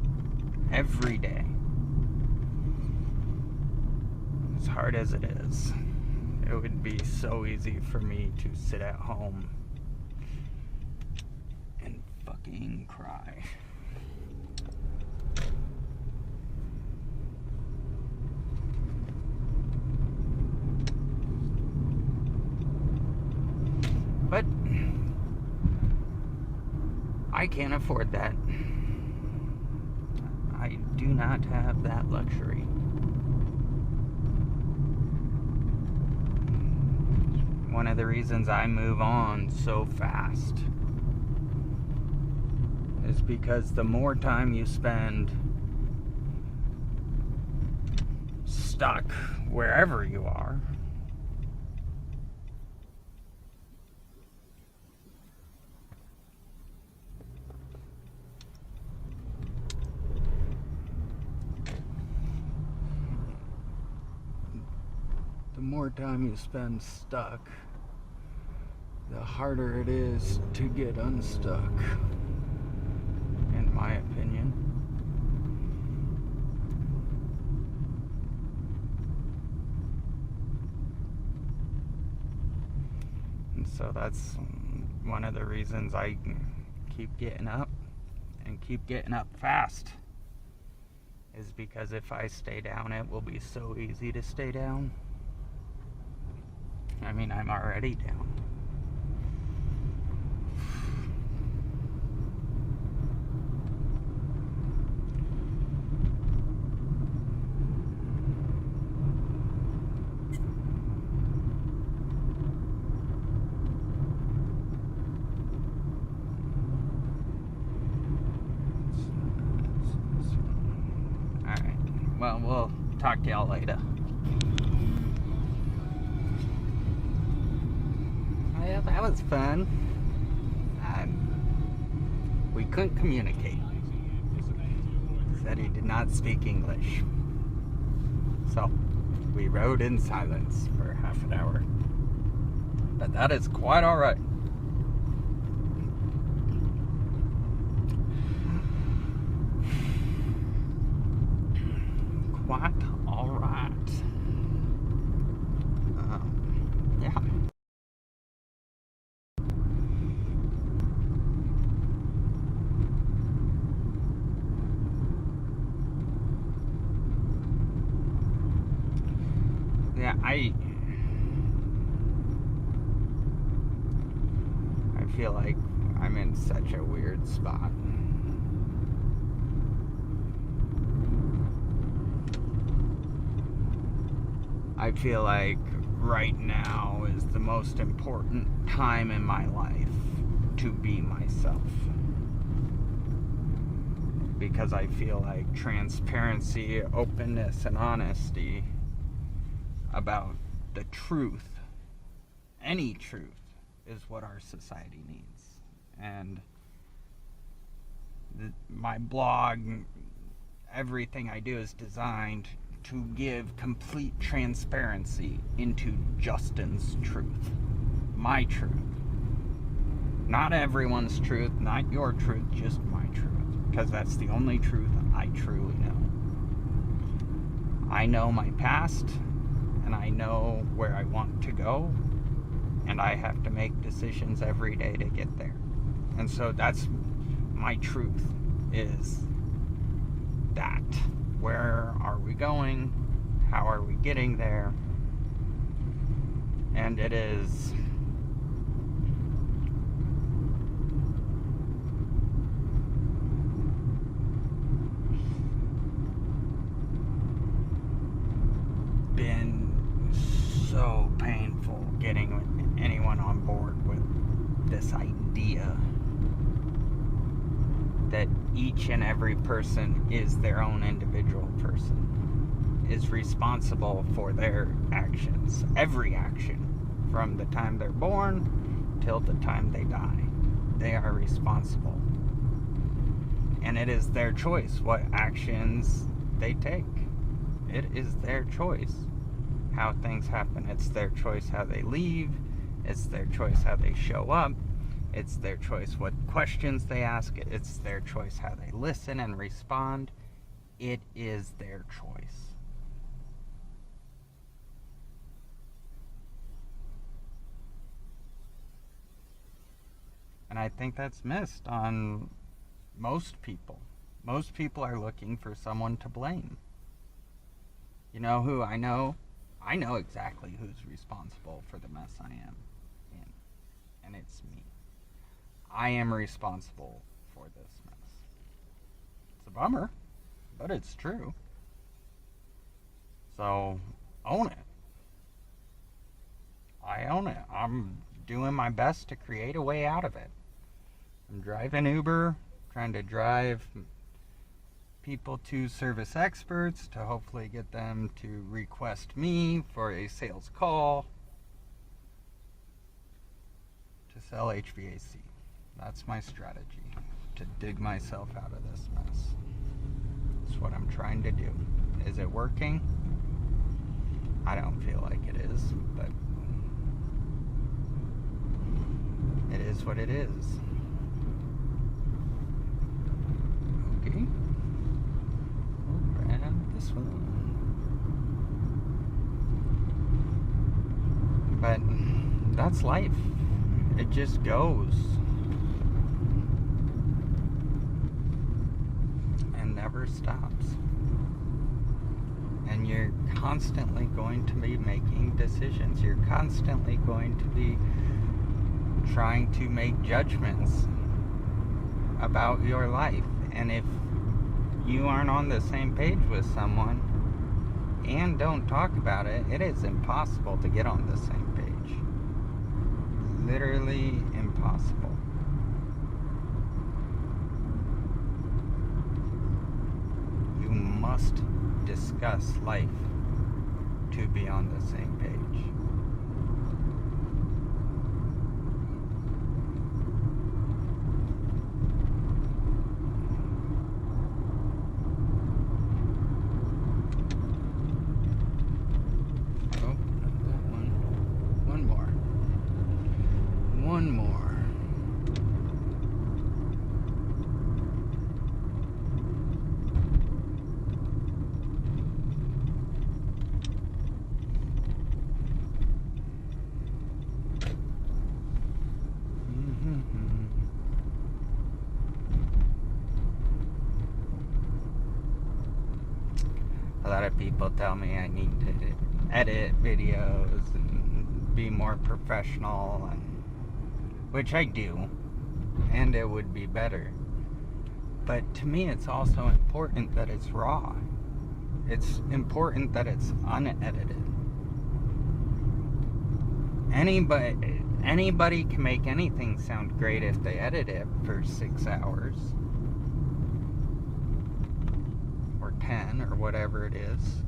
every day. As hard as it is. It would be so easy for me to sit at home and fucking cry. But I can't afford that. I do not have that luxury. One of the reasons I move on so fast is because the more time you spend stuck wherever you are, the harder it is to get unstuck, in my opinion. And so that's one of the reasons I keep getting up, and keep getting up fast, is because if I stay down, it will be so easy to stay down. I mean, I'm already down. Alright, well, we'll talk to y'all later. Yeah, that was fun. We couldn't communicate. Said he did not speak English. So, we rode in silence for half an hour. But that is quite alright. Quite alright. Yeah. Yeah, I feel like I'm in such a weird spot. I feel like right now is the most important time in my life to be myself. Because I feel like transparency, openness, and honesty about the truth, any truth, is what our society needs. And my blog, everything I do is designed to give complete transparency into Justin's truth. My truth. Not everyone's truth, not your truth, just my truth. Because that's the only truth I truly know. I know my past, and I know where I want to go, and I have to make decisions every day to get there. And so that's my truth, is that. Where are we going? How are we getting there? And it is been so each and every person is their own individual person, is responsible for their actions, every action, from the time they're born till the time they die. They are responsible. And it is their choice what actions they take. It is their choice how things happen. It's their choice how they leave. It's their choice how they show up. It's their choice what questions they ask. It's their choice how they listen and respond. It is their choice. And I think that's missed on most people. Most people are looking for someone to blame. You know who I know? I know exactly who's responsible for the mess I am in. And it's me. I am responsible for this mess. It's a bummer, but it's true. So, own it. I own it. I'm doing my best to create a way out of it. I'm driving Uber, trying to drive people to service experts to hopefully get them to request me for a sales call to sell HVAC. That's my strategy, to dig myself out of this mess. That's what I'm trying to do. Is it working? I don't feel like it is, but it is what it is. Okay. We'll grab this one. But that's life. It just goes. And never stops. And you're constantly going to be making decisions. You're constantly going to be trying to make judgments about your life. And if you aren't on the same page with someone and don't talk about it, it is impossible to get on the same page. Literally impossible. You must discuss life to be on the same page. One more. A lot of people tell me I need to edit videos and be more professional, and which I do, and it would be better. But to me, it's also important that it's raw. It's important that it's unedited. Anybody can make anything sound great if they edit it for 6 hours. Or 10, or whatever it is.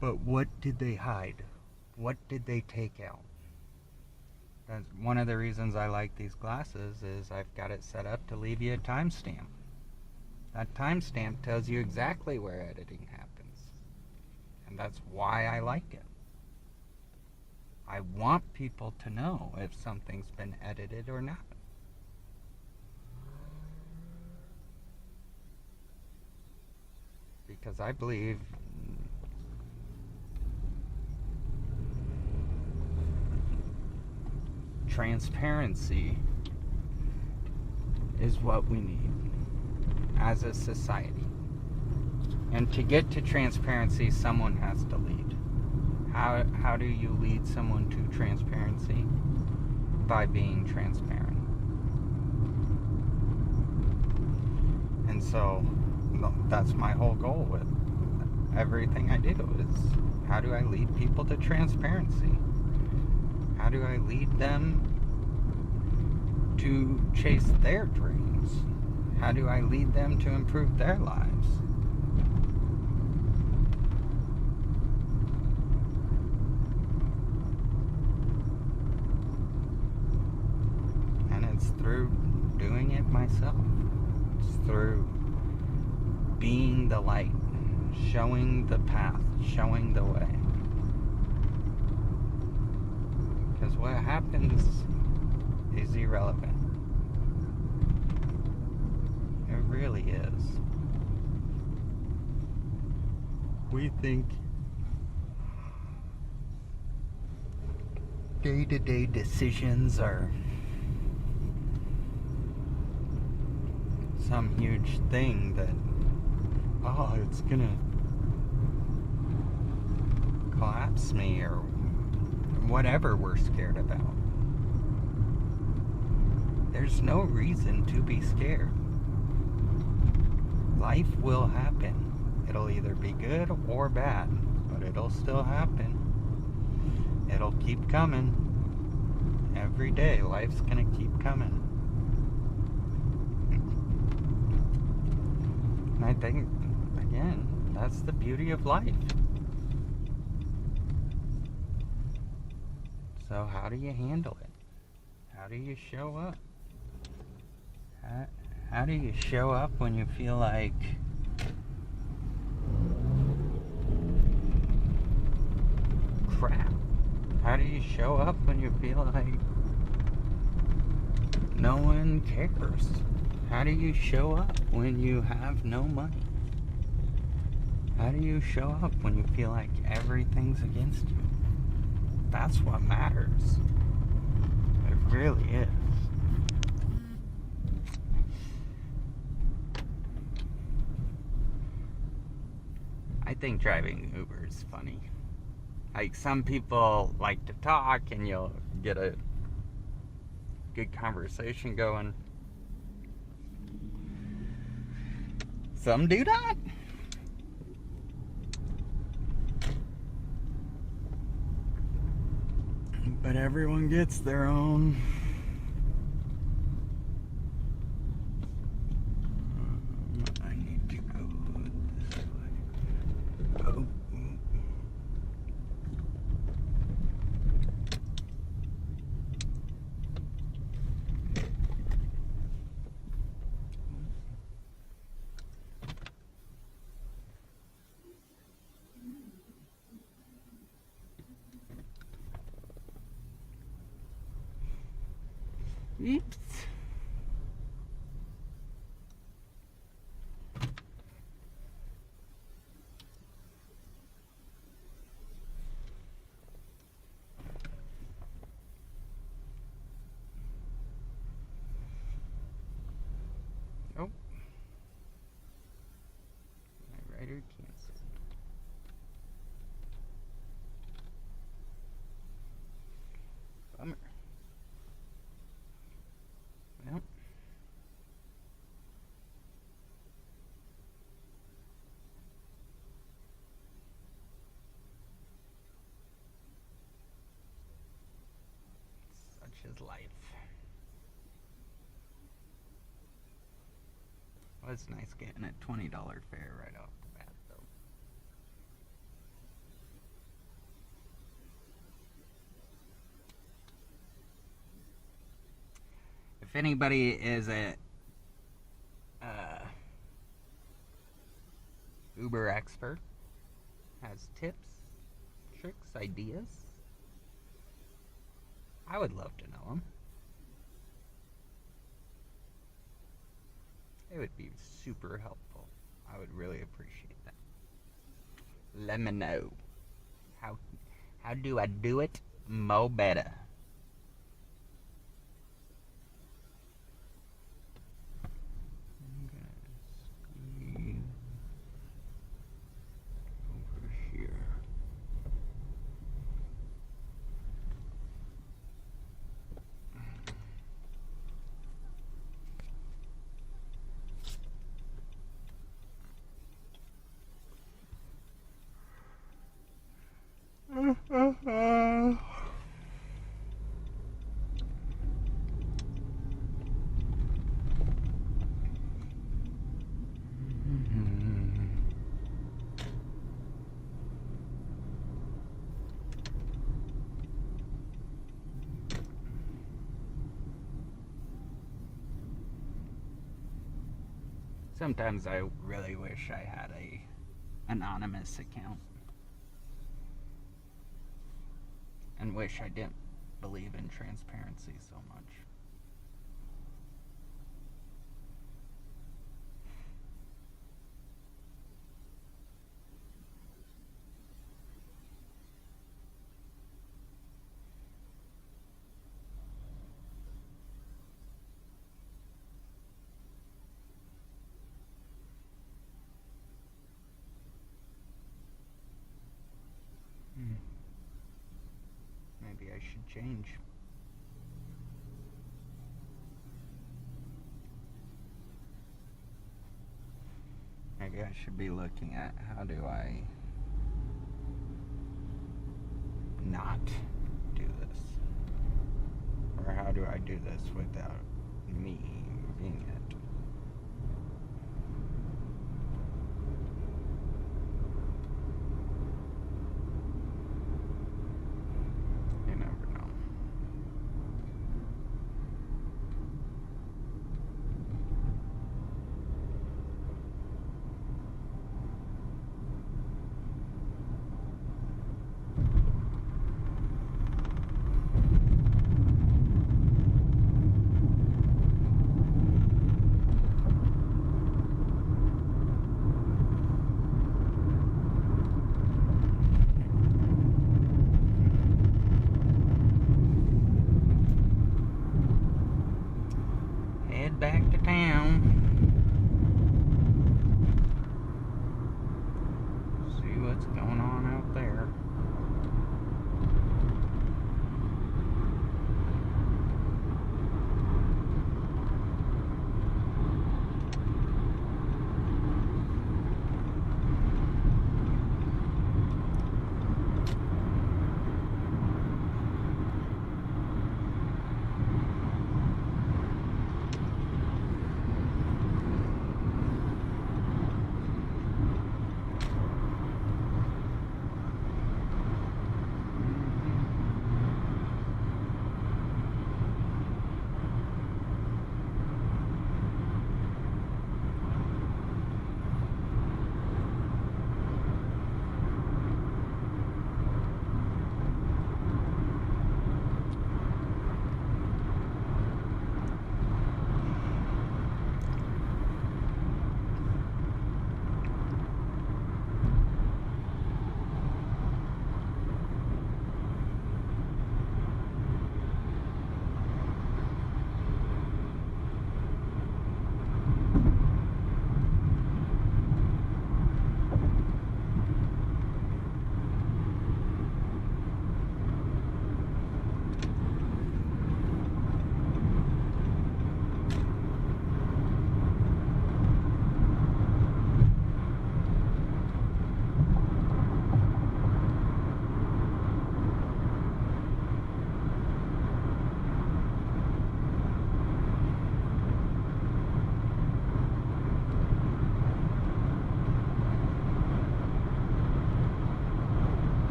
But what did they hide? What did they take out? That's one of the reasons I like these glasses is I've got it set up to leave you a timestamp. That timestamp tells you exactly where editing happens. And that's why I like it. I want people to know if something's been edited or not. Because I believe transparency is what we need as a society. And to get to transparency, someone has to lead. How do you lead someone to transparency? By being transparent. And so that's my whole goal with everything I do is how do I lead people to transparency? How do I lead them to chase their dreams? How do I lead them to improve their lives? And it's through doing it myself. It's through being the light, showing the path, showing the way. Because what happens is irrelevant. It really is. We think day-to-day decisions are some huge thing that, oh, it's gonna collapse me, or whatever we're scared about. There's no reason to be scared. Life will happen. It'll either be good or bad, but it'll still happen. It'll keep coming. Every day, life's gonna keep coming. And I think, again, that's the beauty of life. So how do you handle it? How do you show up? How do you show up when you feel like crap? How do you show up when you feel like no one cares? How do you show up when you have no money? How do you show up when you feel like everything's against you? That's what matters. It really is. I think driving Uber is funny. Like, some people like to talk and you'll get a good conversation going. Some do not. But everyone gets their own. I need to go this way. Oh. Oops. Oh. My rider canceled. Bummer. Well. Such is life. Well, it's nice getting a $20 fare right off the bat, though. If anybody is a Uber expert, has tips, tricks, ideas, I would love to know them. It would be super helpful. I would really appreciate that. Let me know. How do I do it mo better? I'm gonna squeeze over here. Sometimes I really wish I had a anonymous account. And wish I didn't believe in transparency so much. Maybe I should change. Maybe I should be looking at how do I not do this? Or how do I do this without me being it? You never know. Head back to town. See what's going on out there.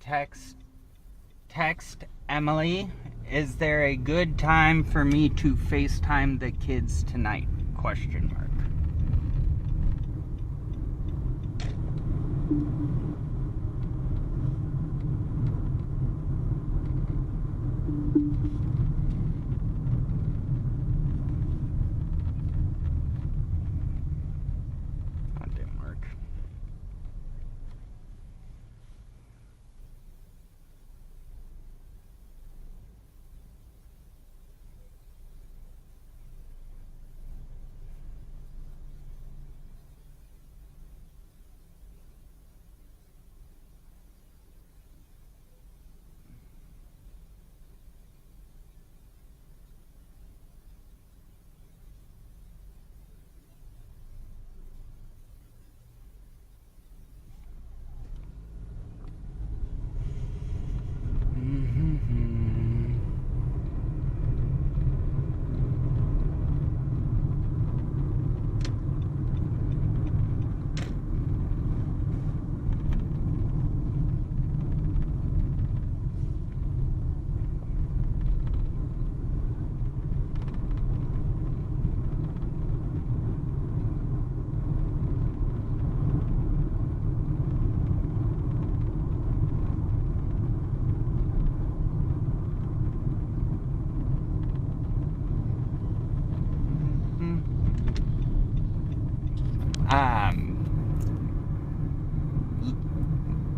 text Emily, is there a good time for me to FaceTime the kids tonight? Question mark. That didn't work.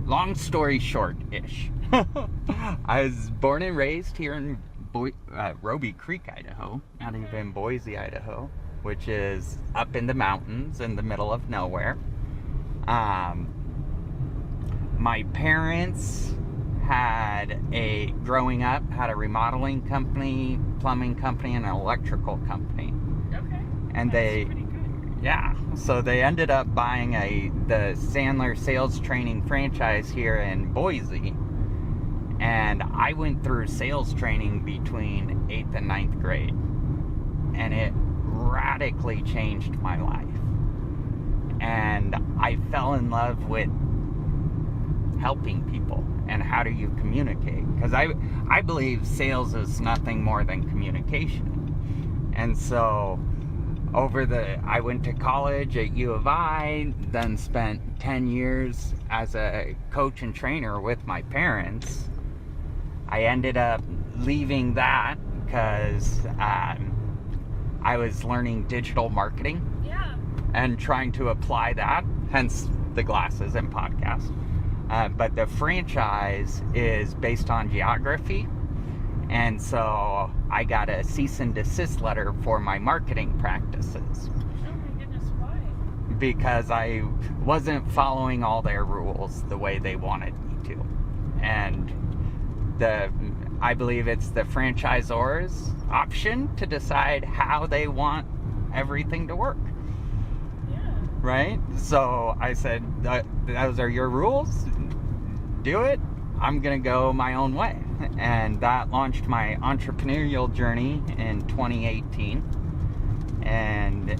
Long story short-ish. I was born and raised here in Roby Creek, Idaho, not even Boise, Idaho, which is up in the mountains in the middle of nowhere. My parents growing up, had a remodeling company, plumbing company, and an electrical company. Okay. And so they ended up buying the Sandler sales training franchise here in Boise. And I went through sales training between 8th and 9th grade. And it radically changed my life. And I fell in love with helping people and how do you communicate. Because I believe sales is nothing more than communication. And so I went to college at U of I, then spent 10 years as a coach and trainer with my parents. I ended up leaving that because I was learning digital marketing and trying to apply that, hence the glasses and podcast. But the franchise is based on geography. And so I got a cease and desist letter for my marketing practices. Oh my goodness, why? Because I wasn't following all their rules the way they wanted me to. And I believe it's the franchisor's option to decide how they want everything to work. Yeah. Right? So I said, those are your rules. Do it. I'm going to go my own way. And that launched my entrepreneurial journey in 2018. And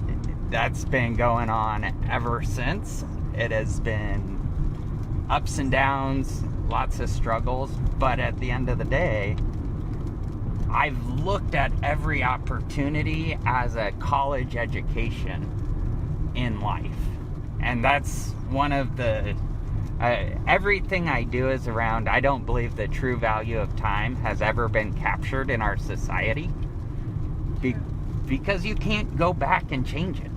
that's been going on ever since. It has been ups and downs, lots of struggles. But at the end of the day, I've looked at every opportunity as a college education in life. And that's one of the... everything I do is around, I don't believe the true value of time has ever been captured in our society. Because you can't go back and change it.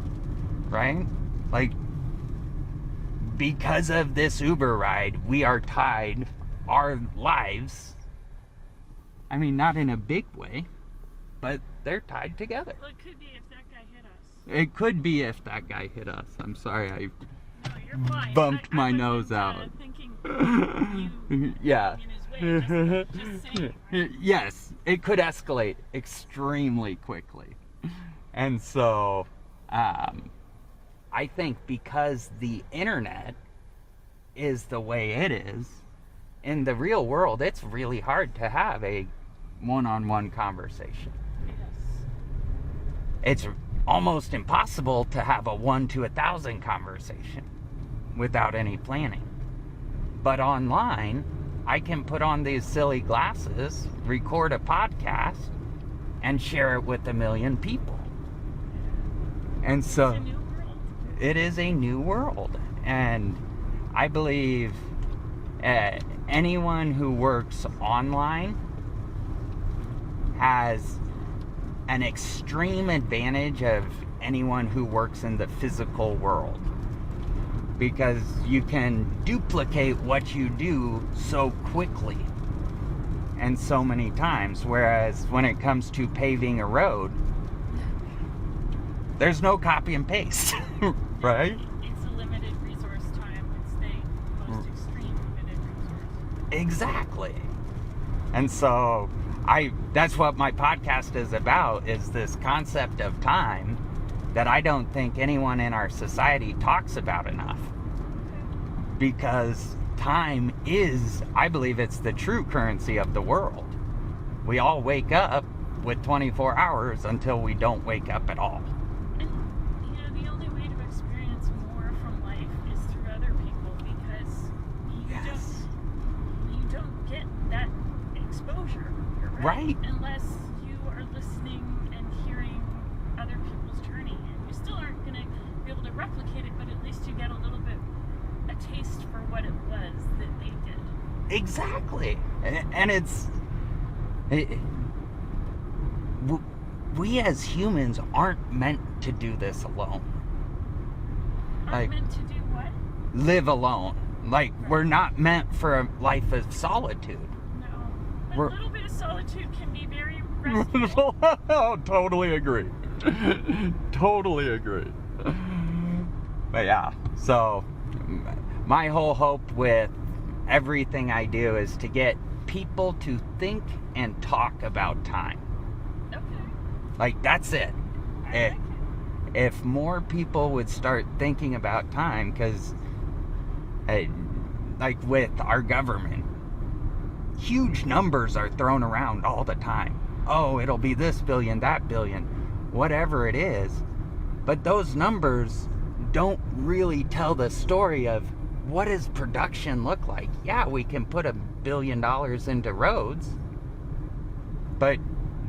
Right? Like, because of this Uber ride, we are tied, our lives, I mean, not in a big way, but they're tied together. Well, it could be if that guy hit us. It could be if that guy hit us. I'm sorry, I No, you're fine. bumped my I nose wasn't, out. Thinking you Yeah. in his way. Just saying. Yes, it could escalate extremely quickly. And so, I think because the internet is the way it is, in the real world, it's really hard to have a one-on-one conversation. Yes. It's almost impossible to have a 1 to 1,000 conversation without any planning. But online, I can put on these silly glasses, record a podcast, and share it with 1 million people. And so It's a new world. it is a new world. And I believe anyone who works online has an extreme advantage of anyone who works in the physical world, because you can duplicate what you do so quickly and so many times, whereas when it comes to paving a road, there's no copy and paste. Right? It's a limited resource time. It's the most extreme limited resource. Exactly. And so that's what my podcast is about, is this concept of time that I don't think anyone in our society talks about enough. Because time is, I believe it's the true currency of the world. We all wake up with 24 hours until we don't wake up at all. And, the only way to experience more from life is through other people, because you don't get that exposure, Right. unless you are listening and hearing other people's journey. And you still aren't going to be able to replicate it, but at least you get a little bit, a taste for what it was that they did. Exactly. And we as humans aren't meant to do this alone. Aren't meant to do what? Live alone. Like, we're not meant for a life of solitude. No. But We're- a little bit of solitude can be very restful. Totally agree. Totally agree. But yeah, so my whole hope with everything I do is to get people to think and talk about time. Okay. Like, that's it. I like it. If more people would start thinking about time, because like with our government, huge numbers are thrown around all the time. Oh, it'll be this billion, that billion, whatever it is. But those numbers don't really tell the story of what does production look like. Yeah, we can put $1 billion into roads, but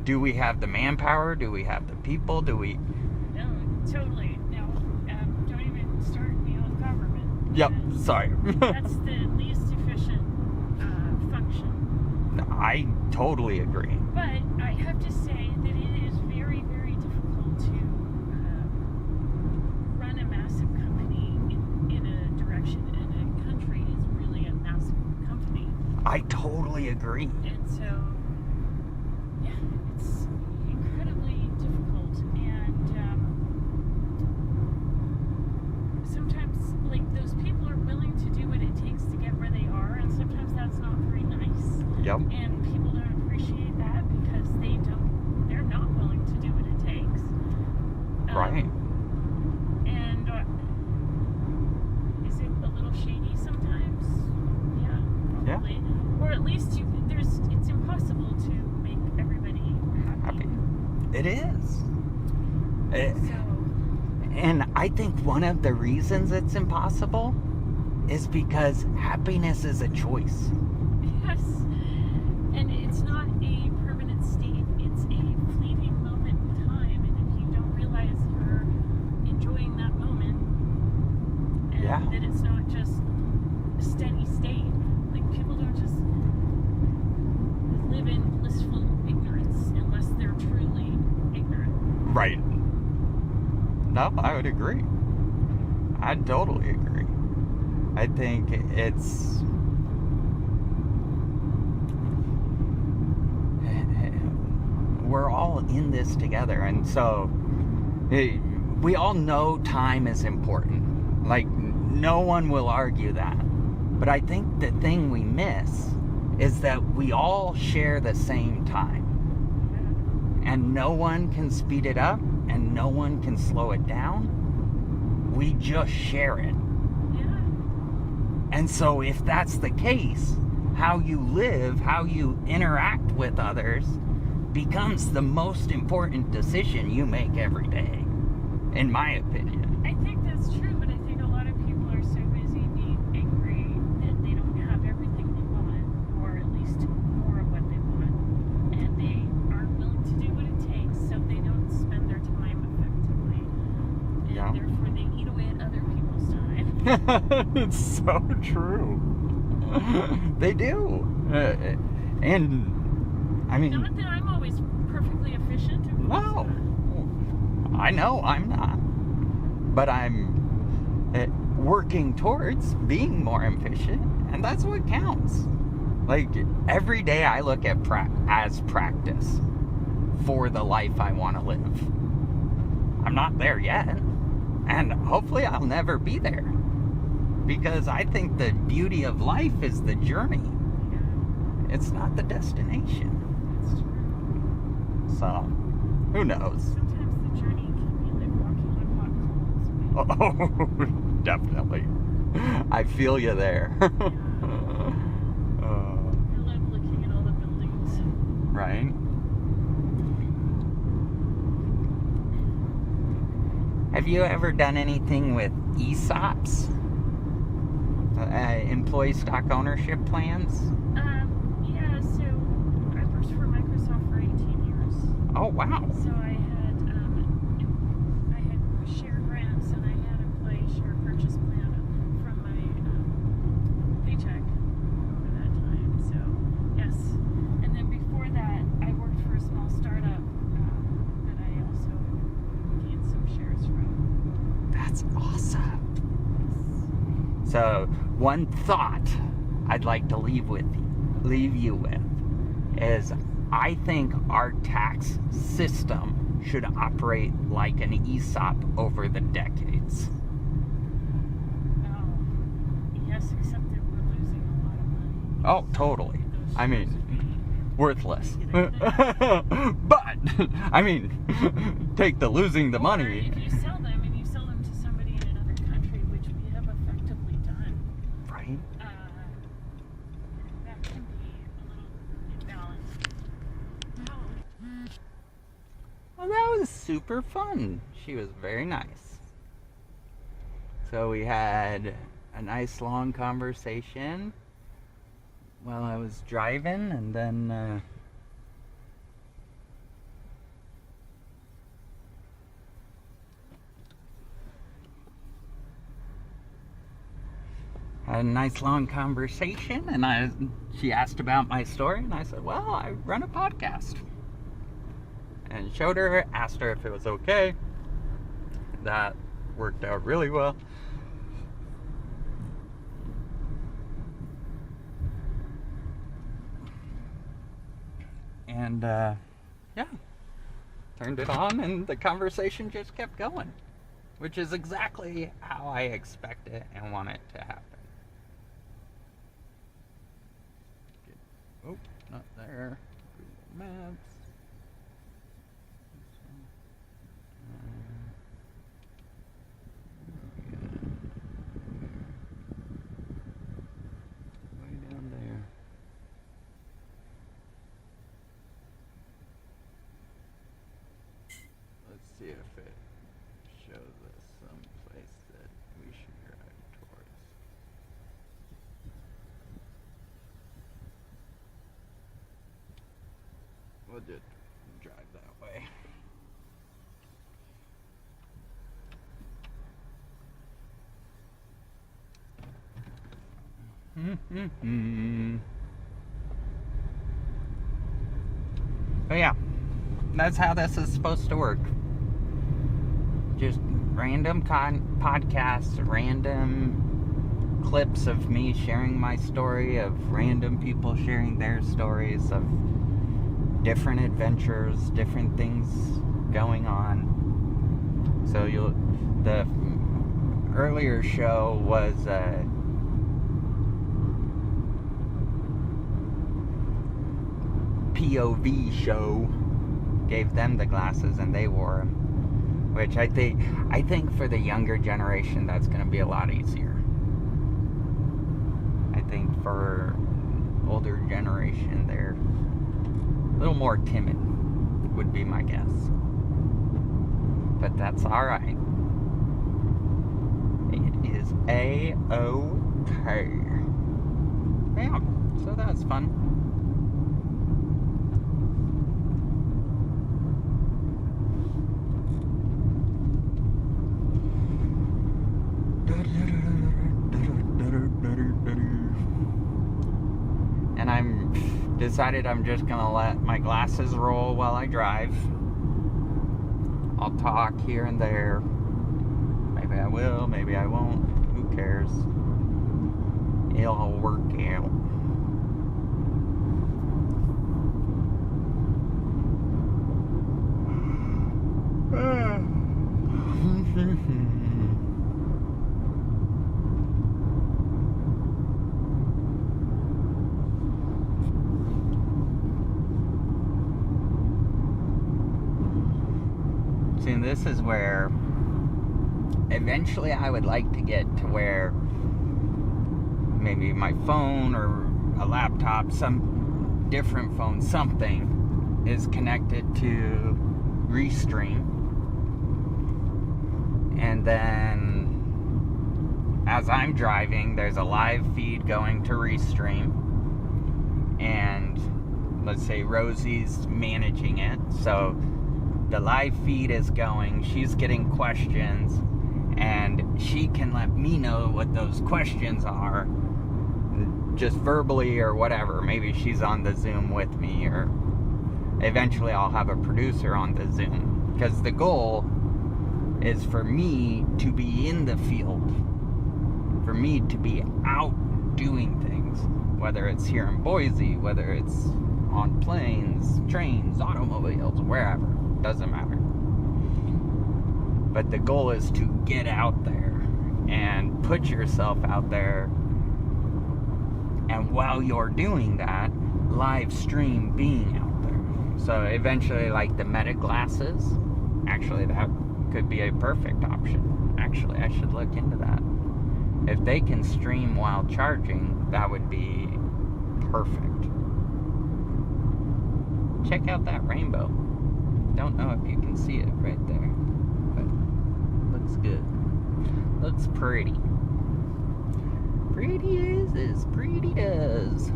do we have the manpower? Do we have the people? Do we? No, totally. No, don't even start me on government. Yep, That's- sorry. That's the least efficient function. I totally agree. But I have to say that it is very, very difficult to run a massive company in a direction, and a country is really a massive company. I totally agree. And so, yeah, it's incredibly difficult. And sometimes, like, those people are willing to do what it takes to get where they are, and sometimes that's not very nice. Yep. And people don't appreciate that because they're not willing to do what it takes. Right. And is it a little shady sometimes? Yeah, probably. Or at least it's impossible to make everybody happy. It is. So, And I think one of the reasons it's impossible is because happiness is a choice. yes. And it's not a permanent state. It's a fleeting moment in time. And if you don't realize you're enjoying that moment, and Yeah. that it's not just a steady state, like, people don't just live in blissful ignorance unless they're truly ignorant. Right. No, I would agree. I totally agree. I think it's... We're all in this together, and so we all know time is important. Like, no one will argue that. But I think the thing we miss is that we all share the same time. And no one can speed it up, and no one can slow it down. We just share it. Yeah. And so if that's the case, how you live, how you interact with others becomes the most important decision you make every day, in my opinion. I think that's true, but I think a lot of people are so busy being angry that they don't have everything they want, It's so true. They do. And, I mean... Not that I'm always perfectly efficient. No. I know I'm not. But I'm working towards being more efficient, and that's what counts. Like, every day I look at as practice for the life I want to live. I'm not there yet, and hopefully I'll never be there, because I think the beauty of life is the journey. It's not the destination. That's true. So, who knows? Sometimes the journey can be like walking on hot coals. Oh, definitely. I feel you there. I love looking at all the buildings. Right? Have you ever done anything with ESOPs? Employee stock ownership plans? Yeah, so I worked for Microsoft for 18 years. Oh, wow. So I had share grants and I had employee share purchase plan from my paycheck over that time. So yes, and then before that, I worked for a small startup that I also gained some shares from. That's awesome. So, one thought I'd like to leave you with is, I think our tax system should operate like an ESOP over the decades. Yes, except that we're losing a lot of money. Oh, totally. I mean, worthless. But, I mean, take the losing the Or money. if you sell them and you sell them to somebody in another country, which we have effectively done, Right? that can be a little imbalanced. Well, that was super fun. She was very nice. So we had a nice long conversation while I was driving, and then had a nice long conversation, and she asked about my story, and I said, well, I run a podcast. And showed her, asked her if it was okay. That worked out really well. And yeah, turned it on, and the conversation just kept going, which is exactly how I expect it and want it to happen. Oh, not there. Google Maps. Way down there. Let's see if it shows us some place that we should drive towards. We'll just drive that way. But yeah, that's how this is supposed to work. Just random podcasts, random clips of me sharing my story, of random people sharing their stories, of different adventures, different things going on. So the earlier show was POV show. Gave them the glasses and they wore them, which I think for the younger generation that's going to be a lot easier. I think for older generation they're a little more timid, would be my guess. But that's all right. It is A-OK. Yeah, so that's fun. decided I'm just gonna let my glasses roll while I drive. I'll talk here and there. Maybe I will, maybe I won't. Who cares? It'll all work out. See, this is where eventually I would like to get to where maybe my phone or a laptop, some different phone, something is connected to Restream. And then as I'm driving, there's a live feed going to Restream. And let's say Rosie's managing it. So the live feed is going, she's getting questions, and she can let me know what those questions are, just verbally or whatever. Maybe she's on the Zoom with me, or eventually I'll have a producer on the Zoom. Because the goal is for me to be in the field, for me to be out doing things, whether it's here in Boise, whether it's on planes, trains, automobiles, wherever. Doesn't matter. But the goal is to get out there and put yourself out there, and while you're doing that, live stream being out there. So eventually, like the Meta glasses, actually that could be a perfect option. Actually, I should look into that. If they can stream while charging, that would be perfect. Check out that rainbow. Don't know if you can see it right there, but looks good. Looks pretty. Pretty as pretty does.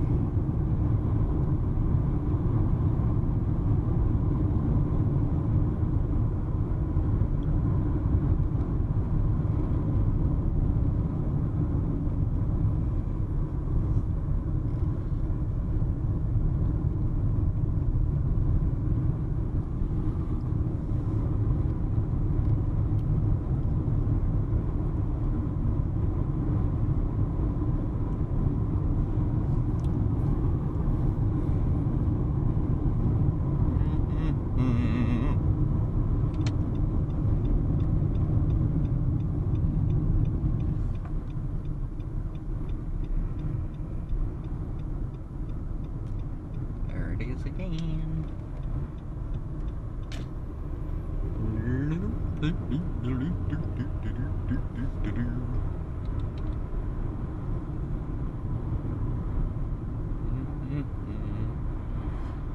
Again.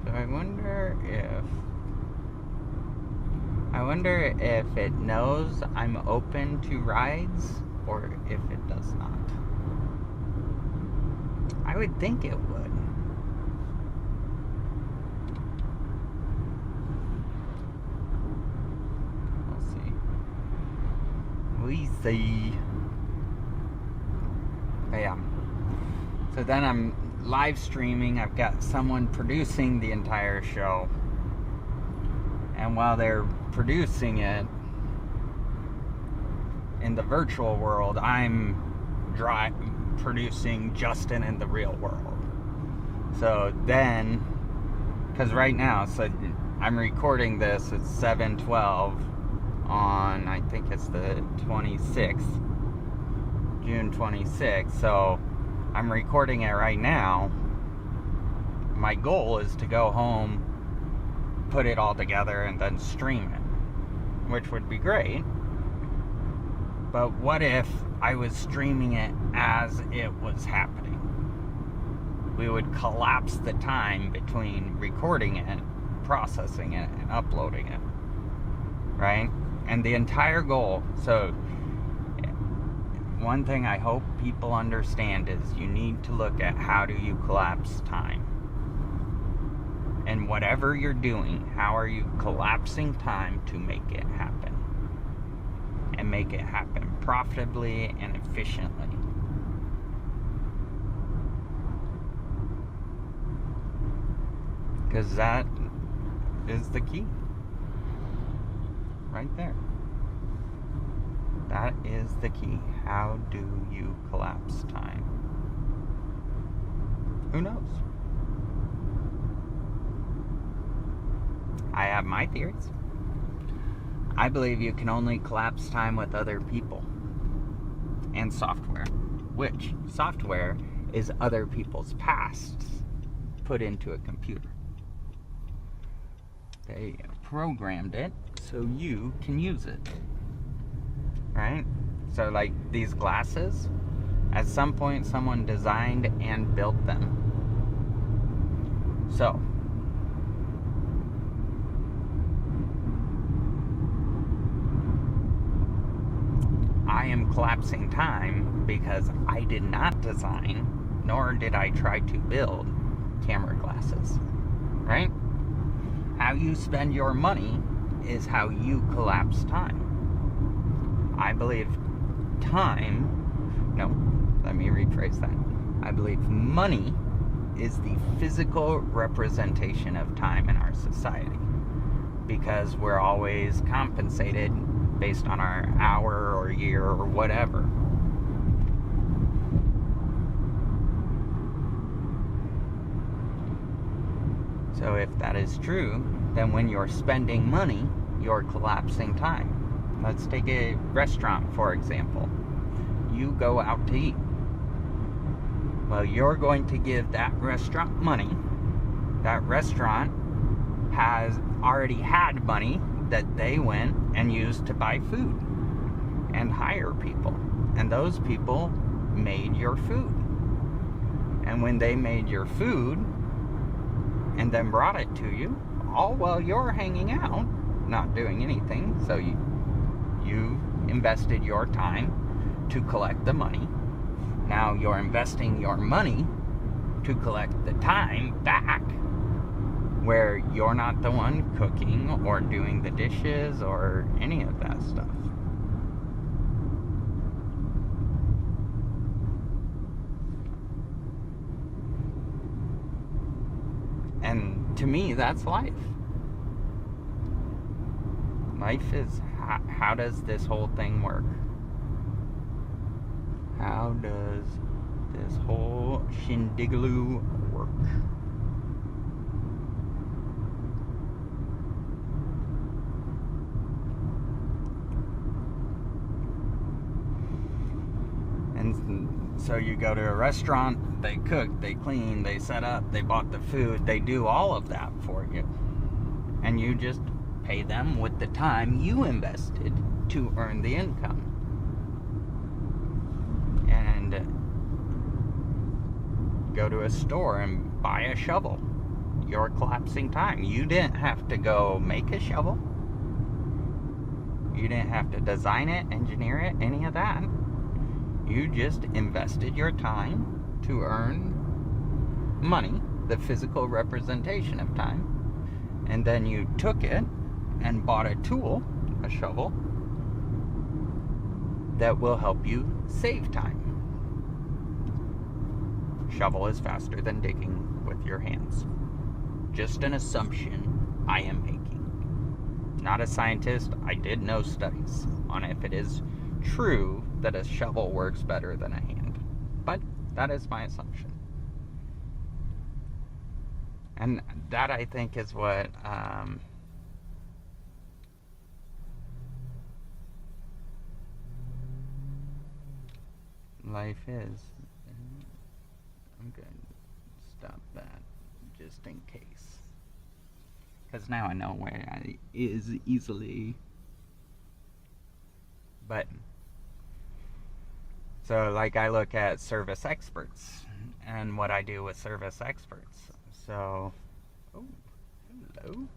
So I wonder if it knows I'm open to rides or if it does not. I would think it would. We see. Yeah. So then I'm live streaming. I've got someone producing the entire show. And while they're producing it in the virtual world, I'm producing Justin in the real world. So then, because right now, so I'm recording this at 7:12. On, I think it's the 26th, June 26th. So I'm recording it right now. My goal is to go home, put it all together, and then stream it, which would be great. But what if I was streaming it as it was happening? We would collapse the time between recording it, processing it, and uploading it, right? And the entire goal, so one thing I hope people understand is you need to look at how do you collapse time. And whatever you're doing, how are you collapsing time to make it happen? And make it happen profitably and efficiently. Because that is the key. Right there. That is the key. How do you collapse time? Who knows? I have my theories. I believe you can only collapse time with other people and software, which software is other people's pasts put into a computer. They programmed it so you can use it, right? So like these glasses, at some point someone designed and built them. So I am collapsing time because I did not design, nor did I try to build camera glasses, right? How you spend your money is how you collapse time. I believe let me rephrase that. I believe money is the physical representation of time in our society, because we're always compensated based on our hour or year or whatever. So if that is true, then when you're spending money, you're collapsing time. Let's take a restaurant, for example. You go out to eat. Well, you're going to give that restaurant money. That restaurant has already had money that they went and used to buy food and hire people. And those people made your food. And when they made your food and then brought it to you, all while you're hanging out, not doing anything, so you invested your time to collect the money. Now you're investing your money to collect the time back, where you're not the one cooking or doing the dishes or any of that stuff. And to me, that's life. Life is, how does this whole thing work? How does this whole shindigaloo work? And so you go to a restaurant, they cook, they clean, they set up, they bought the food, they do all of that for you. And you just pay them with the time you invested to earn the income. And go to a store and buy a shovel. You're collapsing time. You didn't have to go make a shovel. You didn't have to design it, engineer it, any of that. You just invested your time to earn money, the physical representation of time. And then you took it and bought a tool, a shovel, that will help you save time. Shovel is faster than digging with your hands. Just an assumption I am making. Not a scientist. I did no studies on if it is true that a shovel works better than a hand. But that is my assumption. And that, I think, is what life is. I'm going to stop that just in case. Because now I know where I is easily. But, so like I look at service experts and what I do with service experts. So, oh, hello.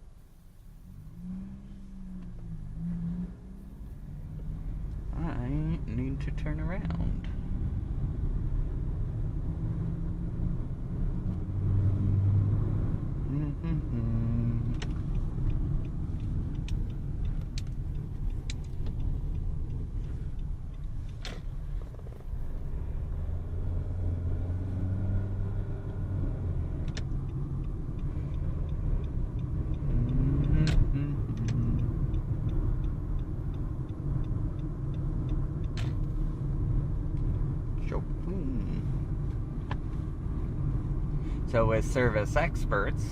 I need to turn around. So with Service Experts,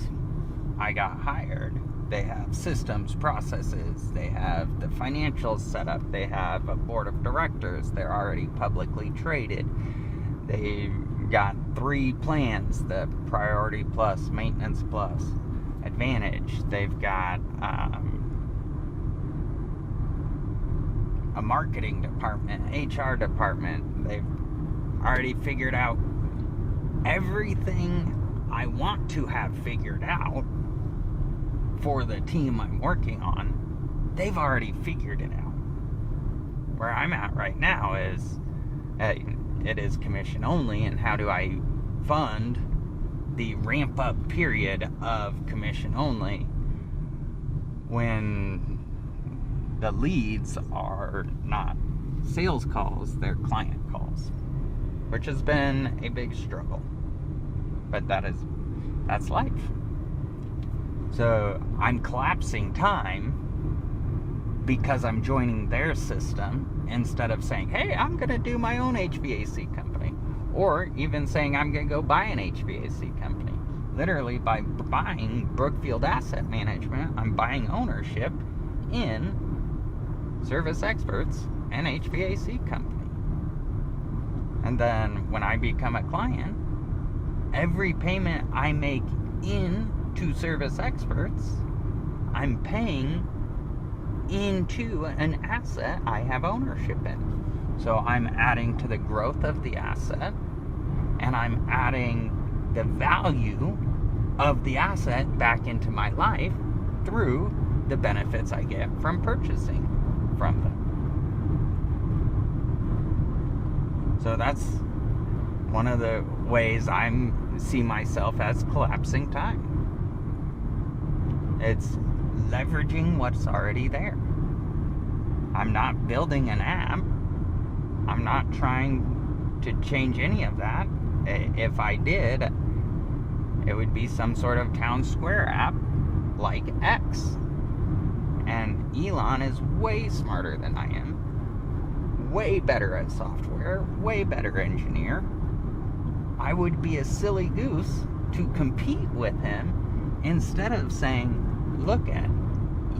I got hired. They have systems, processes, they have the financials set up, they have a board of directors, they're already publicly traded. They got 3 plans, the Priority Plus, Maintenance Plus, Advantage. They've got a marketing department, HR department. They've already figured out everything I want to have figured out for the team I'm working on. They've already figured it out. Where I'm at right now is it is commission only, and how do I fund the ramp up period of commission only when the leads are not sales calls, they're client calls, which has been a big struggle. But that's life. So I'm collapsing time because I'm joining their system instead of saying, hey, I'm going to do my own HVAC company. Or even saying I'm going to go buy an HVAC company. Literally, by buying Brookfield Asset Management, I'm buying ownership in Service Experts, an HVAC company. And then when I become a client, every payment I make into Service Experts, I'm paying into an asset I have ownership in. So I'm adding to the growth of the asset, and I'm adding the value of the asset back into my life through the benefits I get from purchasing from them. So that's one of the ways I see myself as collapsing time. It's leveraging what's already there. I'm not building an app. I'm not trying to change any of that. If I did, it would be some sort of town square app like X. And Elon is way smarter than I am. Way better at software. Way better engineer. I would be a silly goose to compete with him instead of saying, look at,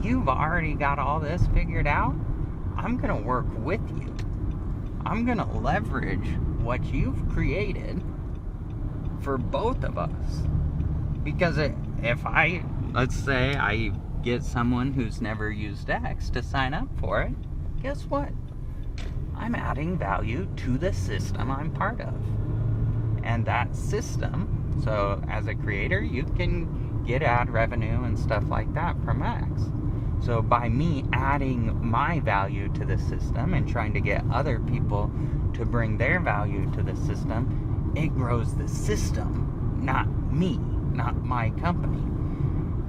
you've already got all this figured out. I'm going to work with you. I'm going to leverage what you've created for both of us. Because let's say I get someone who's never used X to sign up for it, guess what? I'm adding value to the system I'm part of. And that system, so as a creator, you can get ad revenue and stuff like that from X. So by me adding my value to the system and trying to get other people to bring their value to the system, it grows the system, not me, not my company.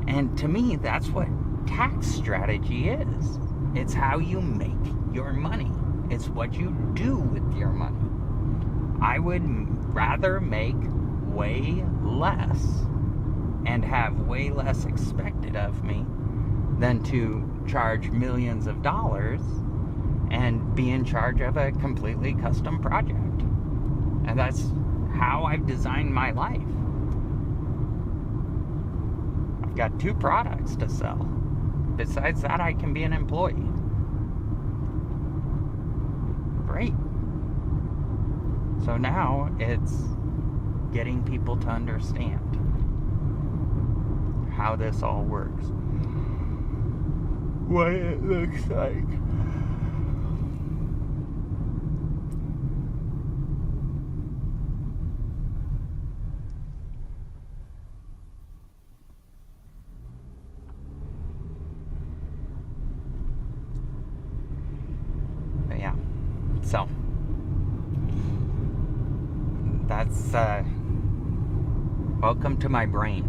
And to me, that's what tax strategy is. It's how you make your money. It's what you do with your money. I would rather make way less and have way less expected of me than to charge millions of dollars and be in charge of a completely custom project. And that's how I've designed my life. I've got 2 products to sell. Besides that, I can be an employee. Great. So now it's getting people to understand how this all works. What it looks like. But yeah, so that's welcome to my brain.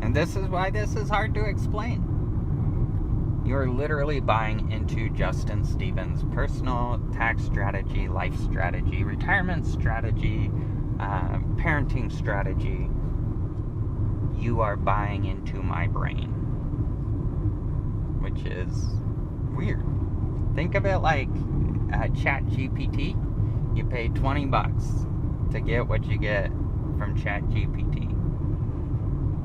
And this is why this is hard to explain. You're literally buying into Justin Stevens' personal tax strategy, life strategy, retirement strategy, parenting strategy. You are buying into my brain, which is weird. Think of it like ChatGPT. You pay $20 to get what you get from ChatGPT.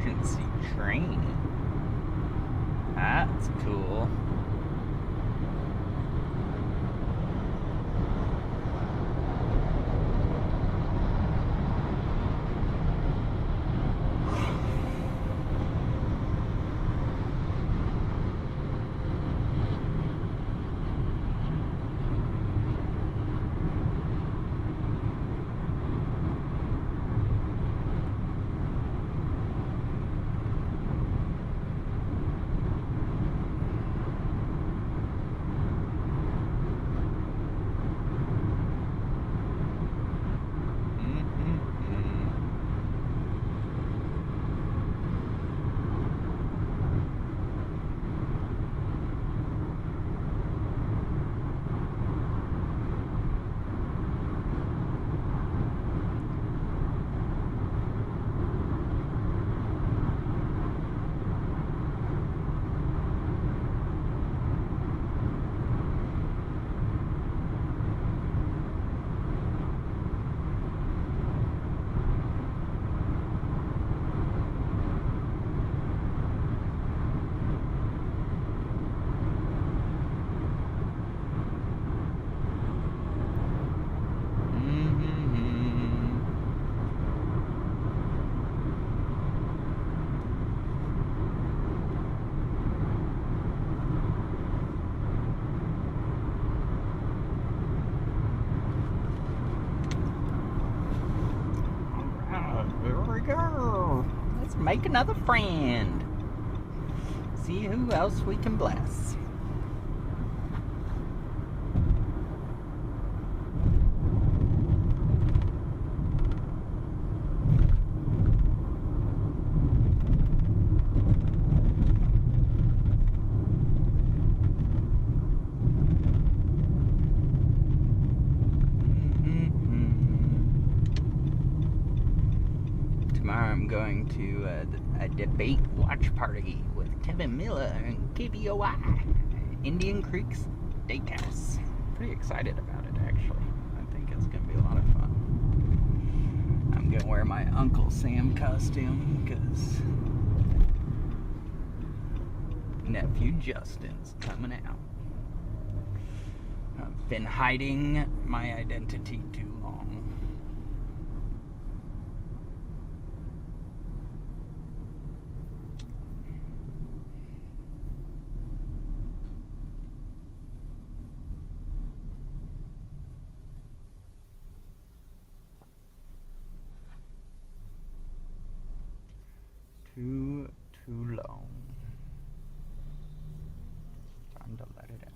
emergency training. That's cool. Here we go. Let's make another friend. See who else we can bless. Tomorrow I'm going to a debate watch party with Kevin Miller and KBOI, Indian Creek's Steakhouse. Pretty excited about it, actually. I think it's going to be a lot of fun. I'm going to wear my Uncle Sam costume because nephew Justin's coming out. I've been hiding my identity too long. Too long. Time to let it out.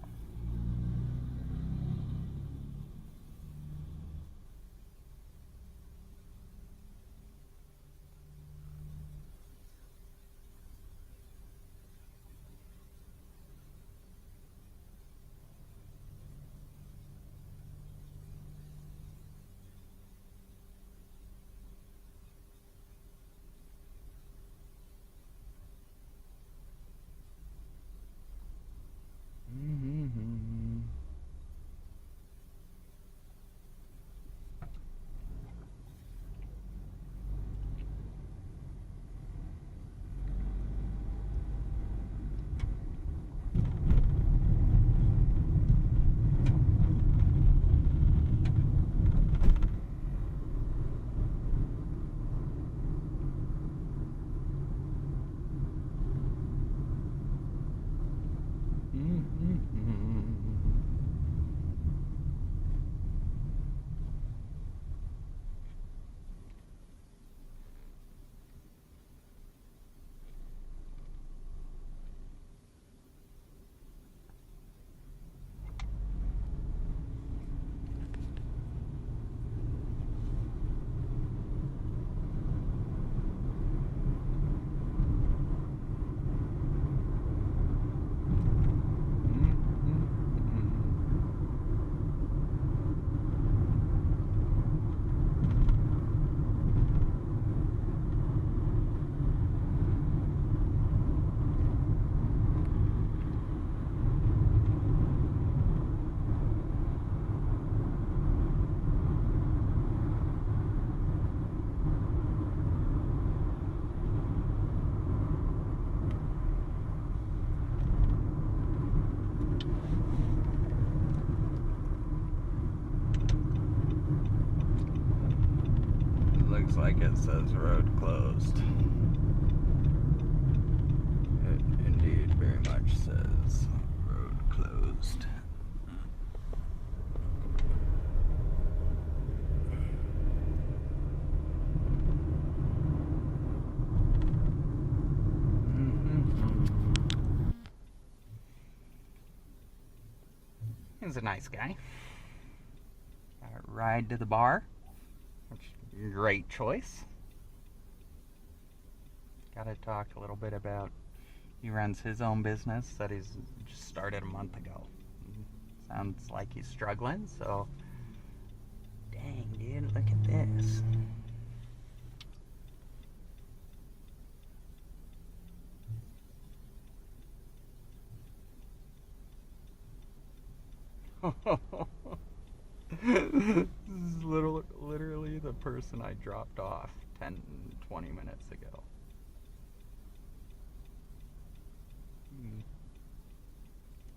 like it says road closed. It indeed very much says road closed. He's a nice guy. Got a ride to the bar, which great choice. Got to talk a little bit about, he runs his own business that he's just started a month ago. Sounds like he's struggling, so dang, dude, look at this. This is literally the person I dropped off 10-20 minutes ago.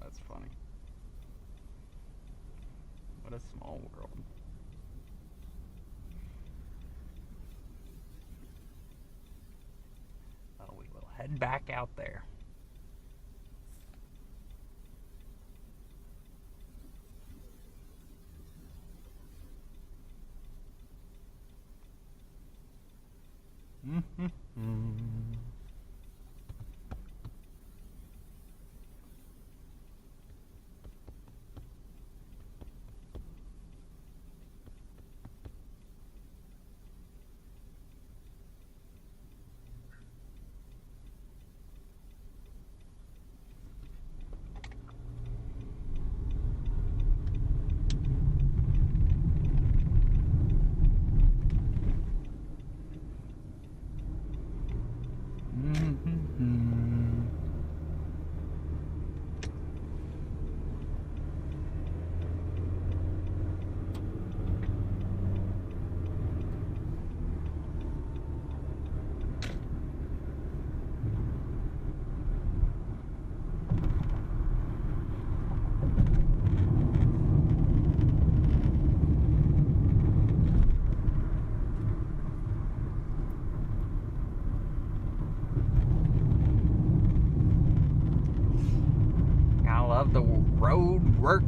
That's funny. What a small world. Well, we will head back out there. I love the road work.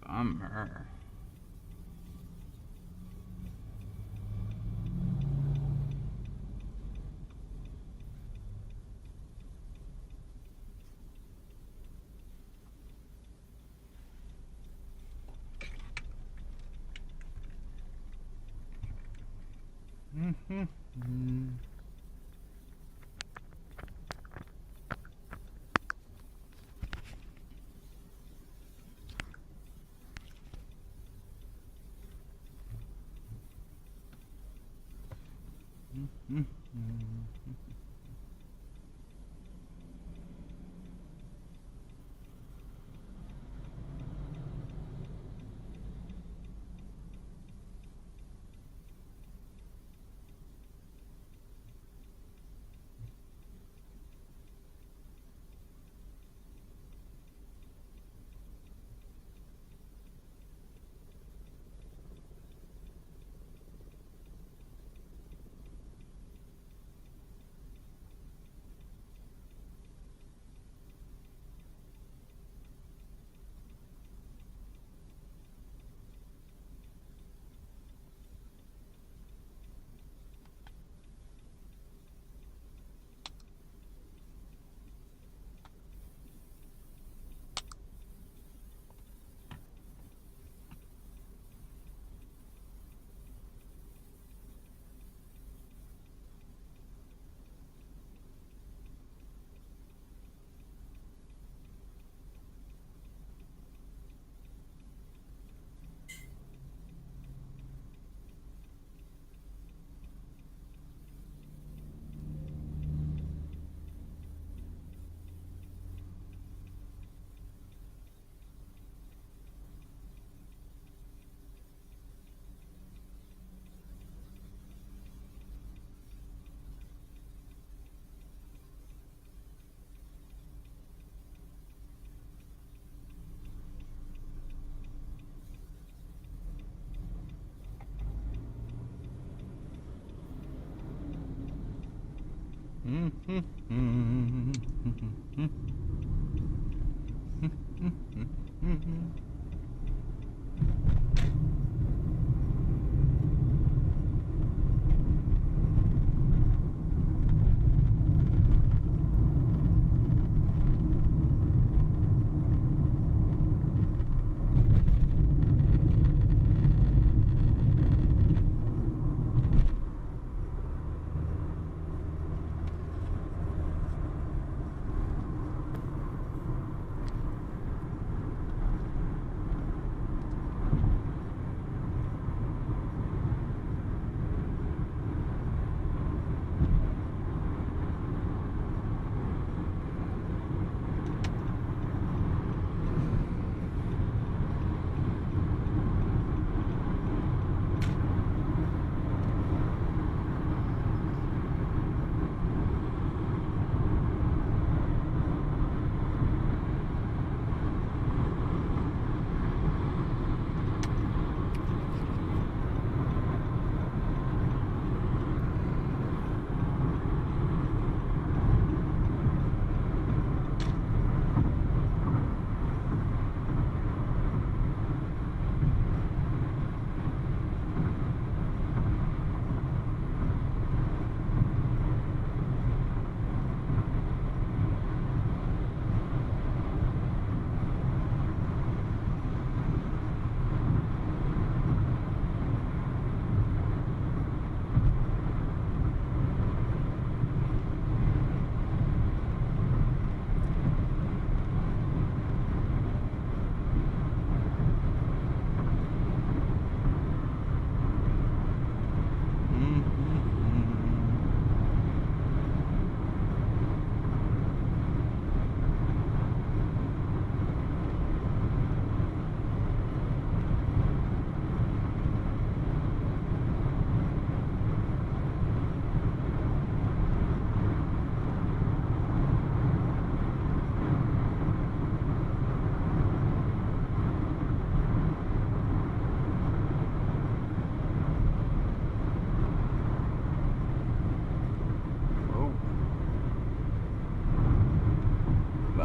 Bummer.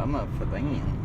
Bummer for them.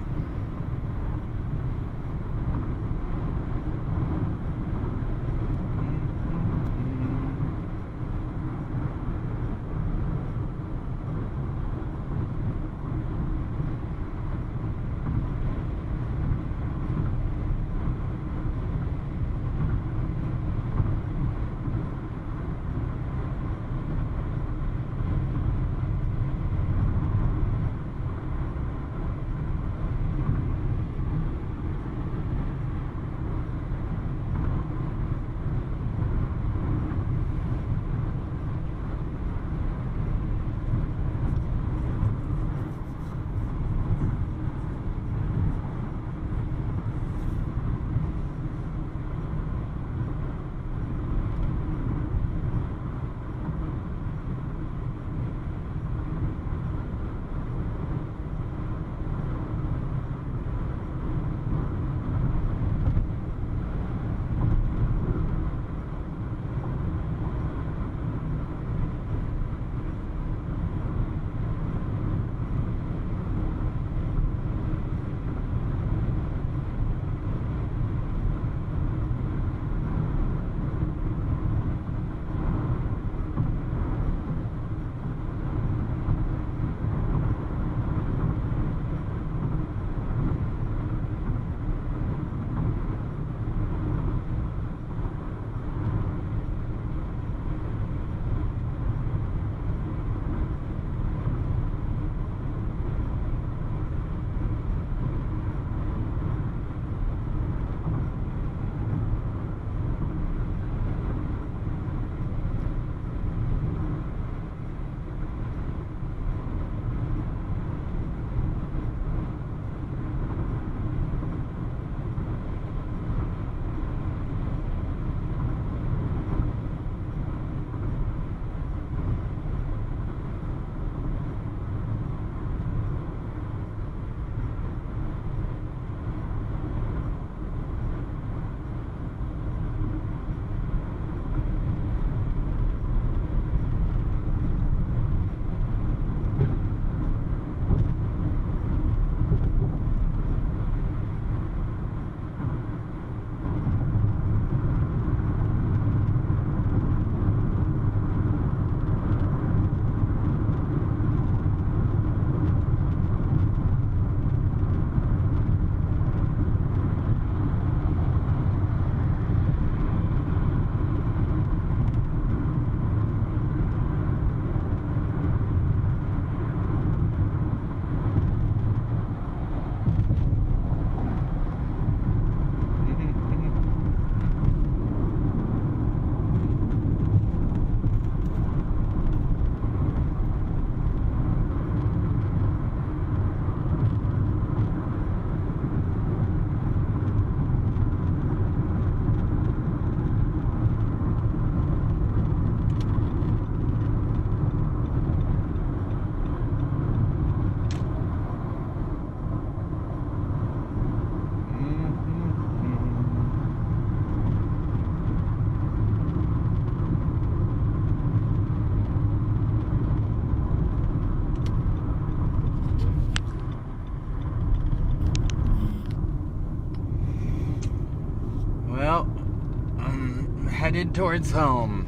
headed towards home.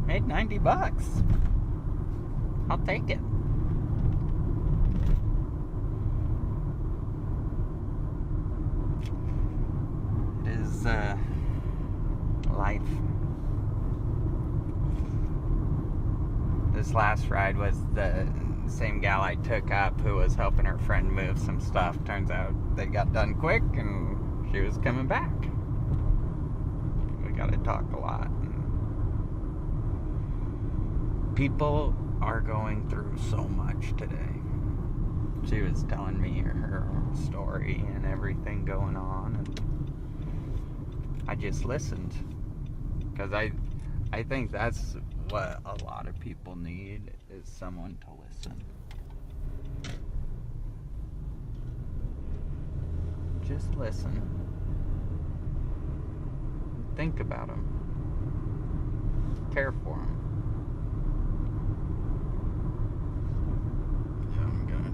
Made $90. I'll take it. It is life. This last ride was the same gal I took up who was helping her friend move some stuff. Turns out they got done quick and she was coming back. We got to talk a lot. People are going through so much today. She was telling me her story and everything going on, and I just listened, because I think that's what a lot of people need, is someone to listen. Just listen. Think about them. Care for them. I'm gonna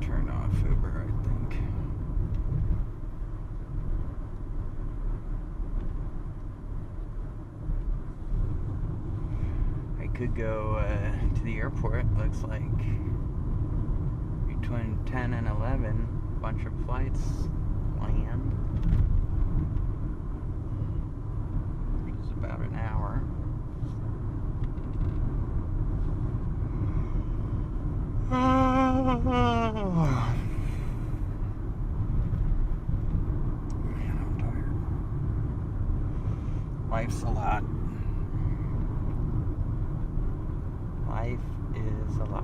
turn off Uber, I think. I could go to the airport. Looks like between 10 and 11, a bunch of flights land. It's about an hour. Man, I'm tired. Life's a lot. Life is a lot.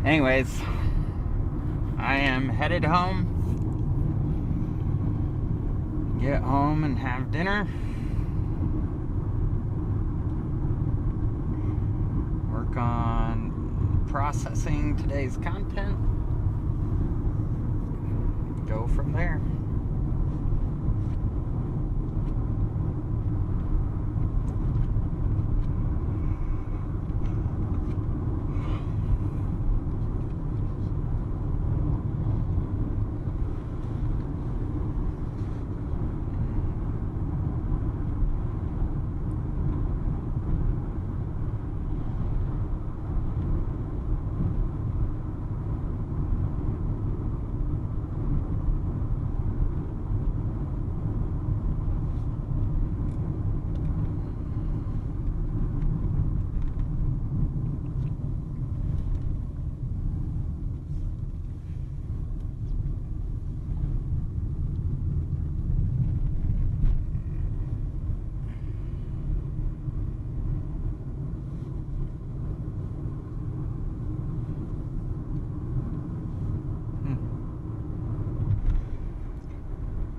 Anyways, I am headed home. Get home and have dinner. Work on processing today's content. Go from there.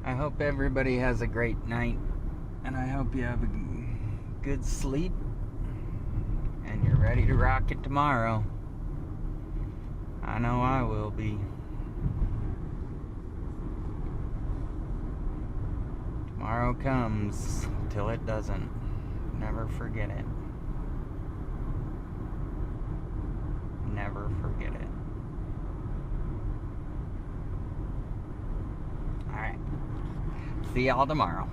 I hope everybody has a great night, and I hope you have a good sleep, and you're ready to rock it tomorrow. I know I will be. Tomorrow comes till it doesn't. Never forget it. Never forget it. Alright. See y'all tomorrow.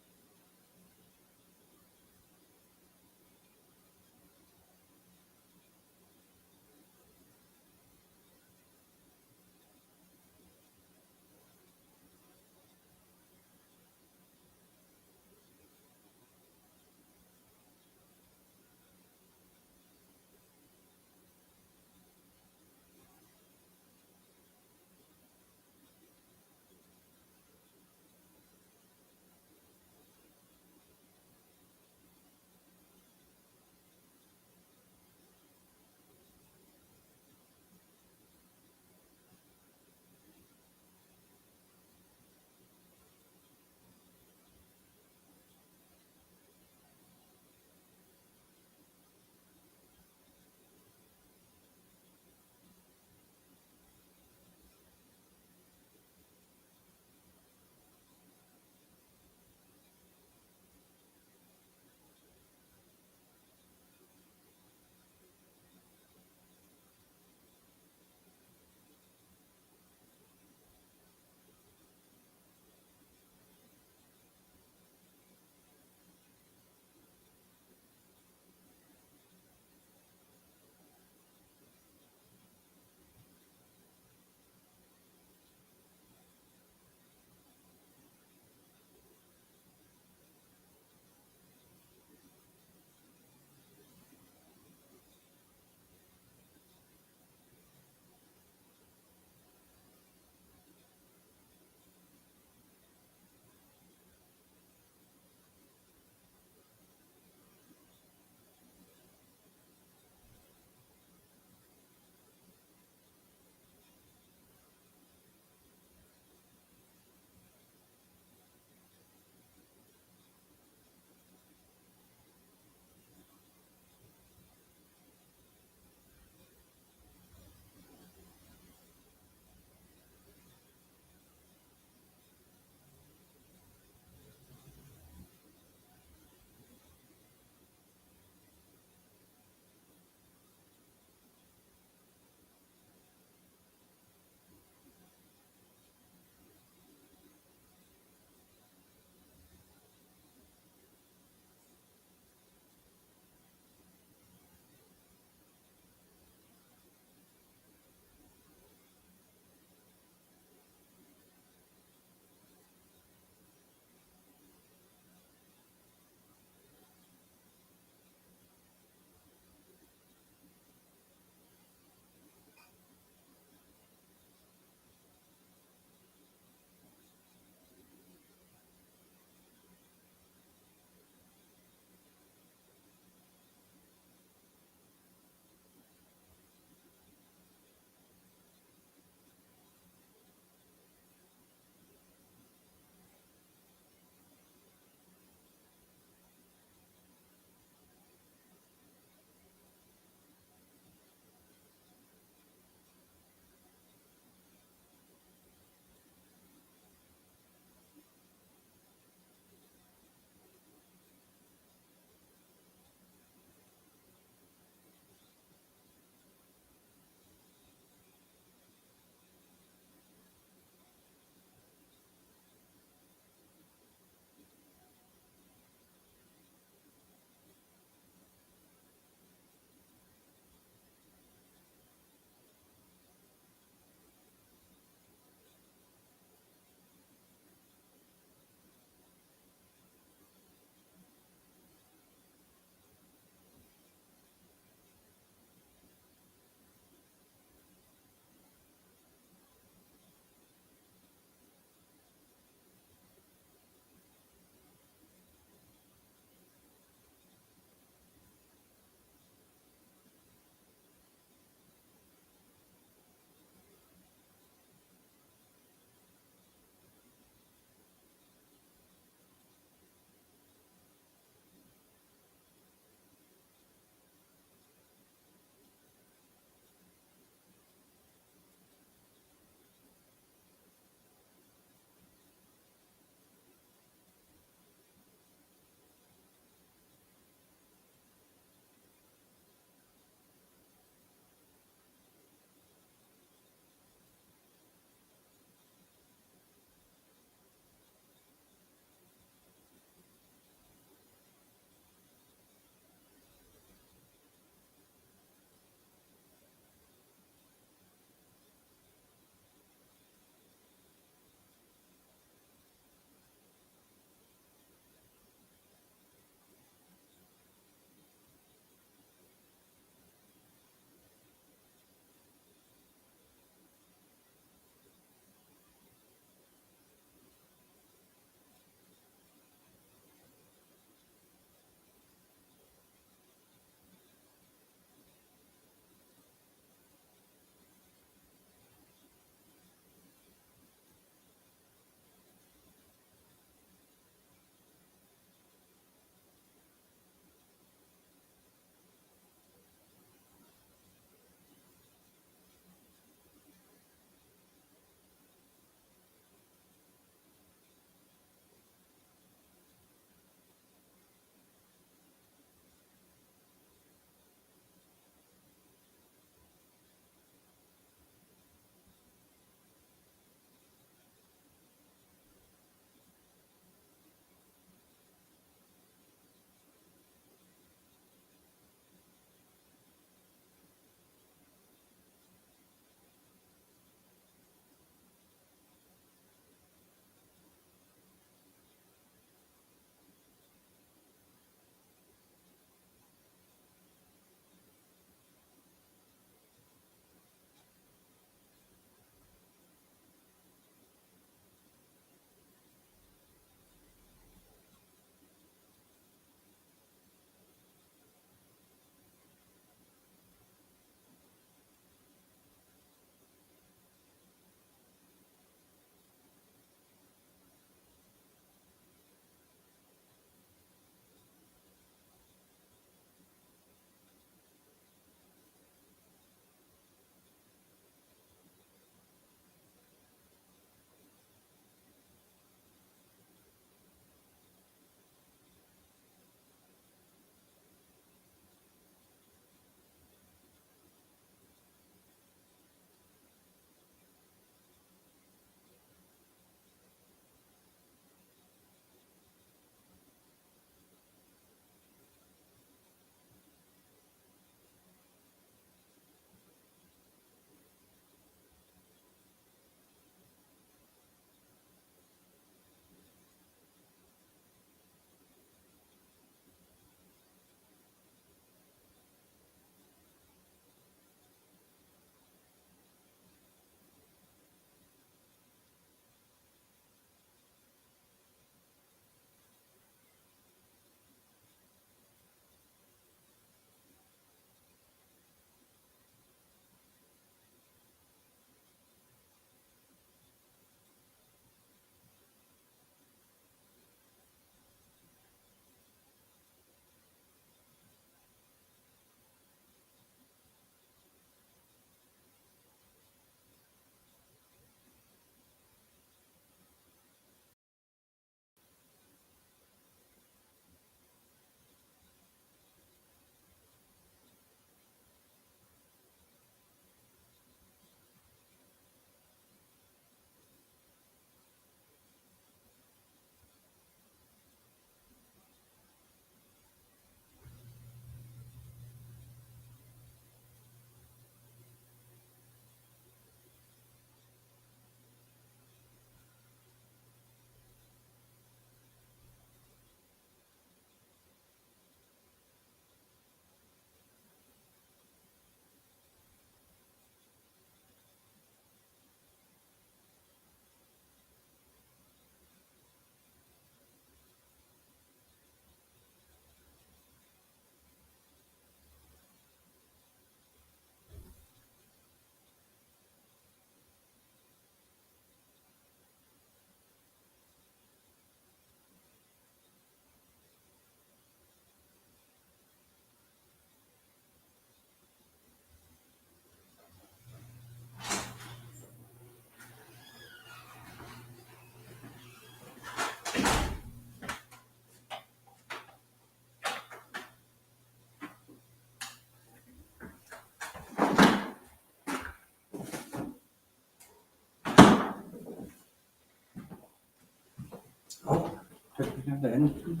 Oh, do we have the end?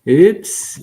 Oops.